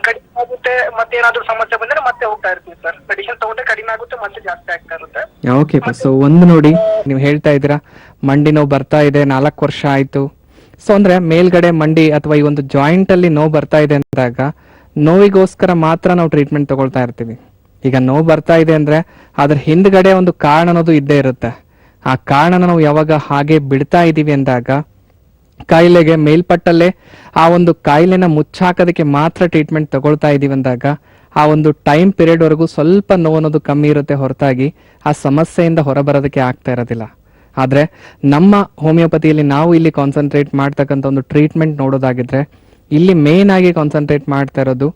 ಕಡಿಮೆ ಆಗುತ್ತೆ, ಮತ್ತೆ ಏನಾದ್ರು ಸಮಸ್ಯೆ ಬಂದ್ರೆ ಮತ್ತೆ ಹೋಗ್ತಾ ಇರ್ತೀವಿ ಸರ್. ಮೆಡಿಸಿನ್ ತಗೊಂಡ್ರೆ ಕಡಿಮೆ ಆಗುತ್ತೆ, ಮತ್ತೆ ಜಾಸ್ತಿ ಆಗ್ತಾ ಇರುತ್ತೆ. ಓಕೆ, ಸೊ ಒಂದು ನೋಡಿ, ನೀವು ಹೇಳ್ತಾ ಇದ್ದೀರಾ ಮಂಡಿ ನೋವು ಬರ್ತಾ ಇದೆ, 4 ವರ್ಷ ಆಯ್ತು. ಸೊ ಅಂದ್ರೆ ಮೇಲ್ಗಡೆ ಮಂಡಿ ಅಥವಾ ಈ ಒಂದು ಜಾಯಿಂಟ್ ಅಲ್ಲಿ ನೋವು ಬರ್ತಾ ಇದೆ ಅಂದಾಗ ನೋವಿಗೋಸ್ಕರ ಮಾತ್ರ ನಾವು ಟ್ರೀಟ್ಮೆಂಟ್ ತಗೊಳ್ತಾ ಇರ್ತೀವಿ. ಈಗ ನೋವು ಬರ್ತಾ ಇದೆ ಅಂದ್ರೆ ಅದ್ರ ಹಿಂದ್ಗಡೆ ಒಂದು ಕಾರಣ ಅನ್ನೋದು ಇದ್ದೇ ಇರುತ್ತೆ. ಆ ಕಾರಣನ ನಾವು ಯಾವಾಗ ಹಾಗೆ ಬಿಡ್ತಾ ಇದೀವಿ ಅಂದಾಗ ಕಾಯಿಲೆಗೆ ಮೇಲ್ಪಟ್ಟಲ್ಲೇ ಆ ಒಂದು ಕಾಯಿಲೆನ ಮುಚ್ಚಾಕೋದಕ್ಕೆ ಮಾತ್ರ ಟ್ರೀಟ್ಮೆಂಟ್ ತಗೊಳ್ತಾ ಇದೀವಿ ಅಂದಾಗ ಆ ಒಂದು ಟೈಮ್ ಪೀರಿಯಡ್ ವರೆಗೂ ಸ್ವಲ್ಪ ನೋವು ಅನ್ನೋದು ಕಮ್ಮಿ ಇರುತ್ತೆ, ಹೊರತಾಗಿ ಆ ಸಮಸ್ಯೆಯಿಂದ ಹೊರಬರೋದಕ್ಕೆ ಆಗ್ತಾ ಇರೋದಿಲ್ಲ. ಆದ್ರೆ ನಮ್ಮ ಹೋಮಿಯೋಪತಿಯಲ್ಲಿ ನಾವು ಇಲ್ಲಿ ಕಾನ್ಸಂಟ್ರೇಟ್ ಮಾಡ್ತಕ್ಕಂಥ ಒಂದು ಟ್ರೀಟ್ಮೆಂಟ್ ನೋಡೋದಾಗಿದ್ರೆ ಇಲ್ಲಿ ಮೇನ್ ಆಗಿ ಕಾನ್ಸಂಟ್ರೇಟ್ ಮಾಡ್ತಾ ಇರೋದು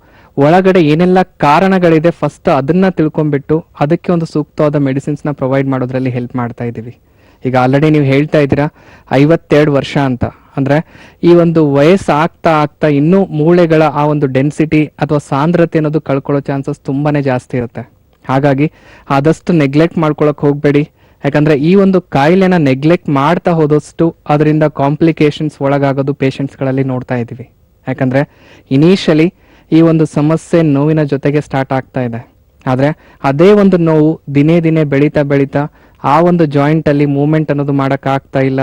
ಒಳಗಡೆ ಏನೆಲ್ಲ ಕಾರಣಗಳಿದೆ ಫಸ್ಟ್ ಅದನ್ನ ತಿಳ್ಕೊಂಡ್ಬಿಟ್ಟು ಅದಕ್ಕೆ ಒಂದು ಸೂಕ್ತವಾದ ಮೆಡಿಸಿನ್ಸ್ ನ ಪ್ರೊವೈಡ್ ಮಾಡೋದ್ರಲ್ಲಿ ಹೆಲ್ಪ್ ಮಾಡ್ತಾ ಇದೀವಿ. ಈಗ ಆಲ್ರೆಡಿ ನೀವು ಹೇಳ್ತಾ ಇದ್ದೀರಾ 52 ವರ್ಷ ಅಂತ, ಅಂದ್ರೆ ಈ ಒಂದು ವಯಸ್ಸು ಆಗ್ತಾ ಆಗ್ತಾ ಇನ್ನೂ ಮೂಳೆಗಳ ಆ ಒಂದು ಡೆನ್ಸಿಟಿ ಅಥವಾ ಸಾಂದ್ರತೆ ಅನ್ನೋದು ಕಳ್ಕೊಳ್ಳೋ ಚಾನ್ಸಸ್ ತುಂಬಾನೇ ಜಾಸ್ತಿ ಇರುತ್ತೆ. ಹಾಗಾಗಿ ಆದಷ್ಟು ನೆಗ್ಲೆಕ್ಟ್ ಮಾಡ್ಕೊಳಕ್ ಹೋಗ್ಬೇಡಿ. ಯಾಕಂದ್ರೆ ಈ ಒಂದು ಕಾಯಿಲೆನ ನೆಗ್ಲೆಕ್ಟ್ ಮಾಡ್ತಾ ಹೋದಷ್ಟು ಅದರಿಂದ ಕಾಂಪ್ಲಿಕೇಶನ್ಸ್ ಒಳಗಾಗೋದು ಪೇಷಂಟ್ಸ್ ಗಳಲ್ಲಿ ನೋಡ್ತಾ ಇದೀವಿ. ಯಾಕಂದ್ರೆ ಇನಿಷಿಯಲಿ ಈ ಒಂದು ಸಮಸ್ಯೆ ನೋವಿನ ಜೊತೆಗೆ ಸ್ಟಾರ್ಟ್ ಆಗ್ತಾ ಇದೆ, ಆದ್ರೆ ಅದೇ ಒಂದು ನೋವು ದಿನೇ ದಿನೇ ಬೆಳೀತಾ ಬೆಳೀತಾ ಆ ಒಂದು ಜಾಯಿಂಟ್ ಅಲ್ಲಿ ಮೂವ್ಮೆಂಟ್ ಅನ್ನೋದು ಮಾಡಕ್ ಆಗ್ತಾ ಇಲ್ಲ,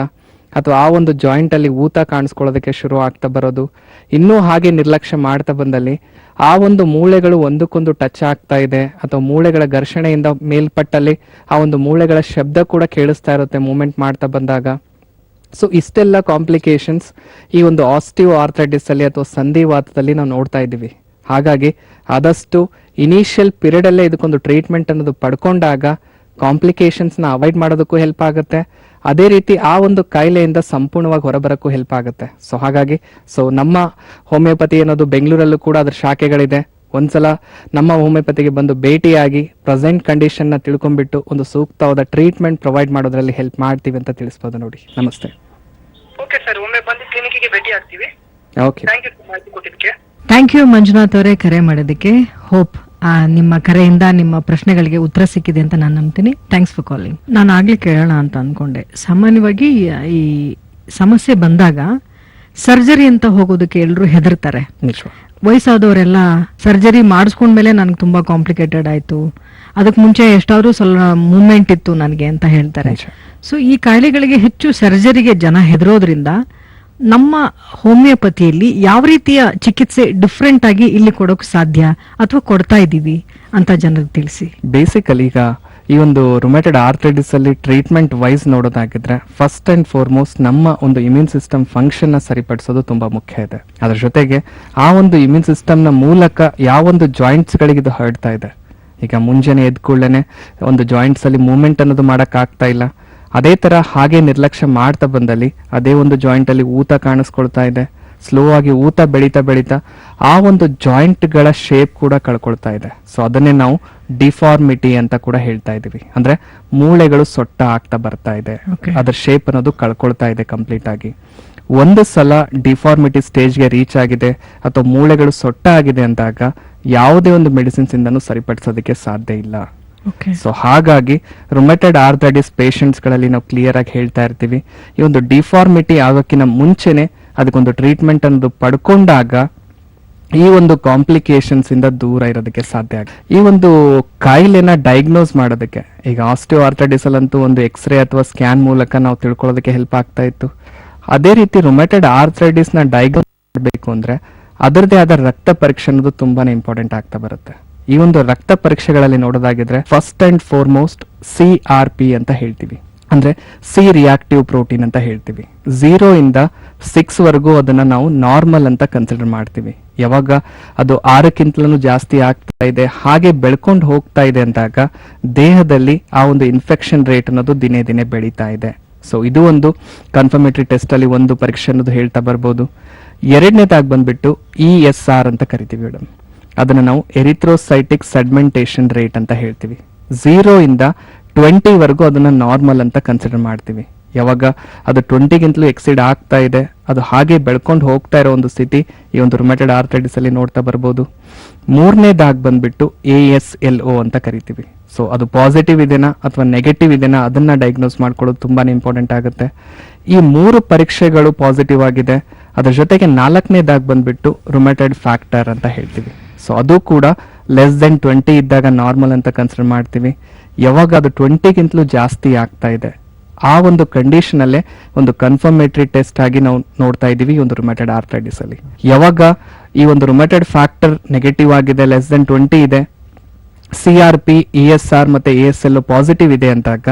ಅಥವಾ ಆ ಒಂದು ಜಾಯಿಂಟ್ ಅಲ್ಲಿ ಊತ ಕಾಣಿಸ್ಕೊಳ್ಳೋದಕ್ಕೆ ಶುರು ಆಗ್ತಾ ಬರೋದು. ಇನ್ನೂ ಹಾಗೆ ನಿರ್ಲಕ್ಷ್ಯ ಮಾಡ್ತಾ ಬಂದಲ್ಲಿ ಆ ಒಂದು ಮೂಳೆಗಳು ಒಂದಕ್ಕೊಂದು ಟಚ್ ಆಗ್ತಾ ಇದೆ, ಅಥವಾ ಮೂಳೆಗಳ ಘರ್ಷಣೆಯಿಂದ ಮೇಲ್ಪಟ್ಟಲ್ಲಿ ಆ ಒಂದು ಮೂಳೆಗಳ ಶಬ್ದ ಕೂಡ ಕೇಳಿಸ್ತಾ ಇರುತ್ತೆ ಮೂವ್ಮೆಂಟ್ ಮಾಡ್ತಾ ಬಂದಾಗ. ಸೊ ಇಷ್ಟೆಲ್ಲ ಕಾಂಪ್ಲಿಕೇಶನ್ಸ್ ಈ ಒಂದು ಆಸ್ಟಿಯೋ ಆರ್ಥ್ರೈಟಿಸ್ ಅಲ್ಲಿ ಅಥವಾ ಸಂಧಿವಾತದಲ್ಲಿ ನಾವು ನೋಡ್ತಾ ಇದ್ದೀವಿ. ಹಾಗಾಗಿ ಆದಷ್ಟು ಇನಿಷಿಯಲ್ ಪೀರಿಯಡ್ ಅಲ್ಲೇ ಇದಕ್ಕೊಂದು ಟ್ರೀಟ್ಮೆಂಟ್ ಅನ್ನೋದು ಪಡ್ಕೊಂಡಾಗ ಕಾಂಪ್ಲಿಕೇಶನ್ಸ್ ನ ಅವಾಯ್ಡ್ ಮಾಡೋದಕ್ಕೂ ಹೆಲ್ಪ್ ಆಗುತ್ತೆ, ಅದೇ ರೀತಿ ಆ ಒಂದು ಕಾಯಿಲೆಯಿಂದ ಸಂಪೂರ್ಣವಾಗಿ ಹೊರಬರಕ್ಕೂ ಹೆಲ್ಪ್ ಆಗುತ್ತೆ. ಸೊ ಹಾಗಾಗಿ ನಮ್ಮ ಹೋಮಿಯೋಪತಿ ಅನ್ನೋದು ಬೆಂಗಳೂರಲ್ಲೂ ಕೂಡ ಅದರ ಶಾಖೆಗಳಿದೆ. ಒಂದ್ಸಲ ನಮ್ಮ ಹೋಮಿಯೋಪತಿಗೆ ಬಂದು ಭೇಟಿಯಾಗಿ ಪ್ರೆಸೆಂಟ್ ಕಂಡೀಷನ್ ನ ತಿಳ್ಕೊಂಡ್ಬಿಟ್ಟು ಒಂದು ಸೂಕ್ತವಾದ ಟ್ರೀಟ್ಮೆಂಟ್ ಪ್ರೊವೈಡ್ ಮಾಡೋದ್ರಲ್ಲಿ ಹೆಲ್ಪ್ ಮಾಡ್ತೀವಿ ಅಂತ ತಿಳಿಸಬಹುದು ನೋಡಿ. ನಮಸ್ತೆ. ಓಕೆ ಸರ್, ಒಮ್ಮೆ ಬಂದು ಕ್ಲಿನಿಕ್ಗೆ ಭೇಟಿ ಆಗ್ತೀವಿ. ಓಕೆ, ಥ್ಯಾಂಕ್ ಯು ಮಾಹಿತಿ ಕೊಟ್ಟಿದ್ದಕ್ಕೆ. ಥ್ಯಾಂಕ್ ಯು ಮಂಜುನಾಥ್ ಅವರೇ ಕರೆ ಮಾಡೋದಕ್ಕೆ. ಹೋಪ್ ನಿಮ್ಮ ಕರೆಯಿಂದ ನಿಮ್ಮ ಪ್ರಶ್ನೆಗಳಿಗೆ ಉತ್ತರ ಸಿಕ್ಕಿದೆ ಅಂತ ನಾನು ನಂಬ್ತೀನಿ. Thanks for calling. ನಾನು ಆಗ್ಲೇ ಕೇಳೋಣ ಅಂತ ಅನ್ಕೊಂಡೆ. ಸಾಮಾನ್ಯವಾಗಿ ಈ ಸಮಸ್ಯೆ ಬಂದಾಗ ಸರ್ಜರಿ ಅಂತ ಹೋಗೋದಕ್ಕೆ ಎಲ್ಲರೂ ಹೆದರ್ತಾರೆ. ವಯಸ್ಸಾದವರೆಲ್ಲ ಸರ್ಜರಿ ಮಾಡಿಸ್ಕೊಂಡ್ಮೇಲೆ ನನಗೆ ತುಂಬಾ ಕಾಂಪ್ಲಿಕೇಟೆಡ್ ಆಯ್ತು, ಅದಕ್ಕೆ ಮುಂಚೆ ಎಷ್ಟಾದ್ರೂ ಸ್ವಲ್ಪ ಮೂವ್ಮೆಂಟ್ ಇತ್ತು ನನಗೆ ಅಂತ ಹೇಳ್ತಾರೆ. ಸೊ ಈ ಕಾಯಿಲೆಗಳಿಗೆ ಹೆಚ್ಚು ಸರ್ಜರಿಗೆ ಜನ ಹೆದರೋದ್ರಿಂದ ನಮ್ಮ ಹೋಮಿಯೋಪತಿಯಲ್ಲಿ ಯಾವ ರೀತಿಯ ಚಿಕಿತ್ಸೆ ಡಿಫ್ರೆಂಟ್ ಆಗಿ ಇಲ್ಲಿ ಕೊಡೋಕೆ ಸಾಧ್ಯ ಅಥವಾ ಕೊಡ್ತಾ ಇದ್ದೀವಿ ಅಂತ ಜನರಿಗೆ ತಿಳಿಸಿ. ಬೇಸಿಕಲಿ ಈಗ ಈ ಒಂದು ರುಮ್ಯಾಟೆಡ್ ಆರ್ಥ್ರೈಟಿಸ್ ಅಲ್ಲಿ ಟ್ರೀಟ್ಮೆಂಟ್ ವೈಸ್ ನೋಡೋದಾಗಿದ್ರೆ ಫಸ್ಟ್ ಅಂಡ್ ಫಾರ್ಮೋಸ್ಟ್ ನಮ್ಮ ಒಂದು ಇಮ್ಯೂನ್ ಸಿಸ್ಟಮ್ ಫಂಕ್ಷನ್ ನ ಸರಿಪಡಿಸೋದು ತುಂಬಾ ಮುಖ್ಯ ಇದೆ. ಅದ್ರ ಜೊತೆಗೆ ಆ ಒಂದು ಇಮ್ಯೂನ್ ಸಿಸ್ಟಮ್ ನ ಮೂಲಕ ಯಾವೊಂದು ಜಾಯಿಂಟ್ಸ್ ಗಳಿಗೆ ಇದು ಹರಡ್ತಾ ಇದೆ. ಈಗ ಮುಂಜಾನೆ ಎದ್ದ ಕೂಡಲೇ ಒಂದು ಜಾಯಿಂಟ್ಸ್ ಅಲ್ಲಿ ಮೂವ್ಮೆಂಟ್ ಅನ್ನೋದು ಮಾಡಕ್ ಆಗ್ತಾ ಇಲ್ಲ, ಅದೇ ತರ ಹಾಗೆ ನಿರ್ಲಕ್ಷ್ಯ ಮಾಡ್ತಾ ಬಂದಲ್ಲಿ ಅದೇ ಒಂದು ಜಾಯಿಂಟ್ ಅಲ್ಲಿ ಊತ ಕಾಣಿಸ್ಕೊಳ್ತಾ ಇದೆ. ಸ್ಲೋ ಆಗಿ ಊತ ಬೆಳೀತಾ ಬೆಳೀತಾ ಆ ಒಂದು ಜಾಯಿಂಟ್ ಗಳ ಶೇಪ್ ಕೂಡ ಕಳ್ಕೊಳ್ತಾ ಇದೆ. ಸೊ ಅದನ್ನೇ ನಾವು ಡಿಫಾರ್ಮಿಟಿ ಅಂತ ಕೂಡ ಹೇಳ್ತಾ ಇದೀವಿ. ಅಂದ್ರೆ ಮೂಳೆಗಳು ಸೊಟ್ಟ ಆಗ್ತಾ ಬರ್ತಾ ಇದೆ, ಅದರ ಶೇಪ್ ಅನ್ನೋದು ಕಳ್ಕೊಳ್ತಾ ಇದೆ ಕಂಪ್ಲೀಟ್ ಆಗಿ. ಒಂದು ಸಲ ಡಿಫಾರ್ಮಿಟಿ ಸ್ಟೇಜ್ಗೆ ರೀಚ್ ಆಗಿದೆ ಅಥವಾ ಮೂಳೆಗಳು ಸೊಟ್ಟ ಆಗಿದೆ ಅಂದಾಗ ಯಾವುದೇ ಒಂದು ಮೆಡಿಸಿನ್ಸ್ ಇಂದನೂ ಸರಿಪಡಿಸೋದಕ್ಕೆ ಸಾಧ್ಯ ಇಲ್ಲ. ಸೊ ಹಾಗಾಗಿ ರುಮ್ಯಾಟೆಡ್ ಆರ್ಥ್ರೈಟಿಸ್ ಪೇಷಂಟ್ಸ್ ಗಳಲ್ಲಿ ನಾವು ಕ್ಲಿಯರ್ ಆಗಿ ಹೇಳ್ತಾ ಇರ್ತೀವಿ, ಈ ಒಂದು ಡಿಫಾರ್ಮಿಟಿ ಆಗೋಕ್ಕಿಂತ ಮುಂಚೆನೆ ಅದಕ್ಕೊಂದು ಟ್ರೀಟ್ಮೆಂಟ್ ಅನ್ನೋದು ಪಡ್ಕೊಂಡಾಗ ಈ ಒಂದು ಕಾಂಪ್ಲಿಕೇಶನ್ಸ್ ಇಂದ ದೂರ ಇರೋದಕ್ಕೆ ಸಾಧ್ಯ ಆಗುತ್ತೆ. ಈ ಒಂದು ಕಾಯಿಲೆನ ಡಯಾಗ್ನೋಸ್ ಮಾಡೋದಕ್ಕೆ ಈಗ ಆಸ್ಟಿಯೋ ಆರ್ಥ್ರೈಟಿಸ್ ಅಲ್ಲಂತೂ ಒಂದು ಎಕ್ಸ್ರೇ ಅಥವಾ ಸ್ಕ್ಯಾನ್ ಮೂಲಕ ನಾವು ತಿಳ್ಕೊಳ್ಳೋದಕ್ಕೆ ಹೆಲ್ಪ್ ಆಗ್ತಾ ಇತ್ತು. ಅದೇ ರೀತಿ ರುಮ್ಯಾಟೆಡ್ ಆರ್ಥ್ರೈಟಿಸ್ ನ ಡಯಾಗ್ನೋಸ್ ಮಾಡಬೇಕು ಅಂದ್ರೆ ಅದರದೇ ಆದ ರಕ್ತ ಪರೀಕ್ಷೆ ಅನ್ನೋದು ತುಂಬಾನೇ ಇಂಪಾರ್ಟೆಂಟ್ ಆಗ್ತಾ ಬರುತ್ತೆ. ಈ ಒಂದು ರಕ್ತ ಪರೀಕ್ಷೆಗಳಲ್ಲಿ ನೋಡೋದಾಗಿದ್ರೆ ಫಸ್ಟ್ ಅಂಡ್ ಫಾರ್ಮೋಸ್ಟ್ CRP ಅಂತ ಹೇಳ್ತೀವಿ, ಅಂದ್ರೆ ಸಿ ರಿಯಾಕ್ಟಿವ್ ಪ್ರೋಟೀನ್ ಅಂತ ಹೇಳ್ತೀವಿ. 0 ಇಂದ 6 ವರೆಗೂ ಅದನ್ನ ನಾವು ನಾರ್ಮಲ್ ಅಂತ ಕನ್ಸಿಡರ್ ಮಾಡ್ತೀವಿ. ಯಾವಾಗ ಅದು 6ಕ್ಕಿಂತಲೂ ಜಾಸ್ತಿ ಆಗ್ತಾ ಇದೆ, ಹಾಗೆ ಬೆಳ್ಕೊಂಡು ಹೋಗ್ತಾ ಇದೆ ಅಂದಾಗ ದೇಹದಲ್ಲಿ ಆ ಒಂದು ಇನ್ಫೆಕ್ಷನ್ ರೇಟ್ ಅನ್ನೋದು ದಿನೇ ದಿನೇ ಬೆಳೀತಾ ಇದೆ. ಸೊ ಇದು ಒಂದು ಕನ್ಫರ್ಮೇಟರಿ ಟೆಸ್ಟ್ ಅಲ್ಲಿ ಒಂದು ಪರೀಕ್ಷೆ ಅನ್ನೋದು ಹೇಳ್ತಾ ಬರ್ಬೋದು. ಎರಡನೇದಾಗಿ ಬಂದ್ಬಿಟ್ಟು ESR ಅಂತ ಕರಿತೀವಿ ಮೇಡಮ್. ಅದನ್ನ ನಾವು ಎರಿಥ್ರೋಸೈಟಿಕ್ ಸೆಡ್ಮೆಂಟೇಷನ್ ರೇಟ್ ಅಂತ ಹೇಳ್ತೀವಿ. 0 ಇಂದ 20 ವರೆಗೂ ಅದನ್ನ ನಾರ್ಮಲ್ ಅಂತ ಕನ್ಸಿಡರ್ ಮಾಡ್ತೀವಿ. ಯಾವಾಗ ಅದು 20ಗಿಂತಲೂ ಎಕ್ಸಿಡ್ ಆಗ್ತಾ ಇದೆ, ಅದು ಹಾಗೆ ಬೆಳ್ಕೊಂಡು ಹೋಗ್ತಾ ಇರೋ ಒಂದು ಸ್ಥಿತಿ ಈ ಒಂದು ರುಮ್ಯಾಟೆಡ್ ಆರ್ಥ್ರೈಟಿಸ್ ಅಲ್ಲಿ ನೋಡ್ತಾ ಬರ್ಬೋದು. ಮೂರನೇದಾಗಿ ಬಂದ್ಬಿಟ್ಟು ASLO ಅಂತ ಕರಿತೀವಿ. ಸೊ ಅದು ಪಾಸಿಟಿವ್ ಇದೆನಾ ಅಥವಾ ನೆಗೆಟಿವ್ ಇದೆನಾ ಅದನ್ನ ಡಯಾಗ್ನೋಸ್ ಮಾಡ್ಕೊಳ್ಳೋದು ತುಂಬಾನೇ ಇಂಪಾರ್ಟೆಂಟ್ ಆಗುತ್ತೆ. ಈ 3 ಪರೀಕ್ಷೆಗಳು ಪಾಸಿಟಿವ್ ಆಗಿದೆ. ಅದ್ರ ಜೊತೆಗೆ 4ನೇದಾಗಿ ಬಂದ್ಬಿಟ್ಟು ರುಮ್ಯಾಟೆಡ್ ಫ್ಯಾಕ್ಟರ್ ಅಂತ ಹೇಳ್ತೀವಿ. ಸೊ ಅದು ಕೂಡ ಲೆಸ್ ದೆನ್ 20 ಇದ್ದಾಗ ನಾರ್ಮಲ್ ಅಂತ ಕನ್ಸಿಡರ್ ಮಾಡ್ತೀವಿ. ಯಾವಾಗ ಅದು 20ಗಿಂತಲೂ ಜಾಸ್ತಿ ಆಗ್ತಾ ಇದೆ ಆ ಒಂದು ಕಂಡೀಷನ್ ಅಲ್ಲೇ ಒಂದು ಕನ್ಫರ್ಮೇಟರಿ ಟೆಸ್ಟ್ ಆಗಿ ನಾವು ನೋಡ್ತಾ ಇದೀವಿ ಈ ಒಂದು ರುಮ್ಯಾಟೆಡ್ ಆರ್ಥ್ರೈಟಿಸ್ ಅಲ್ಲಿ. ಯಾವಾಗ ಈ ಒಂದು ರುಮ್ಯಾಟೆಡ್ ಫ್ಯಾಕ್ಟರ್ ನೆಗೆಟಿವ್ ಆಗಿದೆ, ಲೆಸ್ ದೆನ್ 20 ಇದೆ, CRP, ESR ಮತ್ತೆ ASLO ಪಾಸಿಟಿವ್ ಇದೆ ಅಂದಾಗ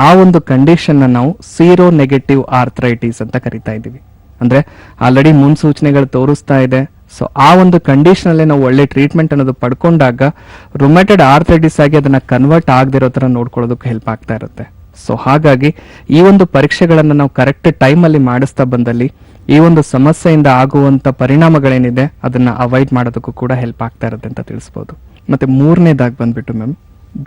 ಆ ಒಂದು ಕಂಡೀಷನ್ ನಾವು ಸೀರೋ ನೆಗೆಟಿವ್ ಆರ್ಥ್ರೈಟಿಸ್ ಅಂತ ಕರಿತಾ ಇದೀವಿ. ಅಂದ್ರೆ ಆಲ್ರೆಡಿ ಮುನ್ಸೂಚನೆಗಳು ತೋರಿಸ್ತಾ ಇದೆ. ಸೊ ಆ ಒಂದು ಕಂಡೀಷನ್ ಅಲ್ಲೇ ನಾವು ಒಳ್ಳೆ ಟ್ರೀಟ್ಮೆಂಟ್ ಅನ್ನೋದು ಪಡ್ಕೊಂಡಾಗ ರುಮ್ಯಾಟೆಡ್ ಆರ್ಥ್ರೈಟಿಸ್ ಆಗಿ ಅದನ್ನ ಕನ್ವರ್ಟ್ ಆಗದಿರೋ ತರ ನೋಡ್ಕೊಳ್ಳೋದಕ್ಕೆ ಹೆಲ್ಪ್ ಆಗ್ತಾ ಇರುತ್ತೆ. ಸೊ ಹಾಗಾಗಿ ಈ ಒಂದು ಪರೀಕ್ಷೆಗಳನ್ನ ನಾವು ಕರೆಕ್ಟ್ ಟೈಮ್ ಅಲ್ಲಿ ಮಾಡಿಸ್ತಾ ಬಂದಲ್ಲಿ ಈ ಒಂದು ಸಮಸ್ಯೆಯಿಂದ ಆಗುವಂತ ಪರಿಣಾಮಗಳೇನಿದೆ ಅದನ್ನ ಅವಾಯ್ಡ್ ಮಾಡೋದಕ್ಕೂ ಕೂಡ ಹೆಲ್ಪ್ ಆಗ್ತಾ ಇರುತ್ತೆ ಅಂತ ತಿಳಿಸ್ಬೋದು. ಮತ್ತೆ 3ನೇದಾಗಿ ಬಂದ್ಬಿಟ್ಟು ಮ್ಯಾಮ್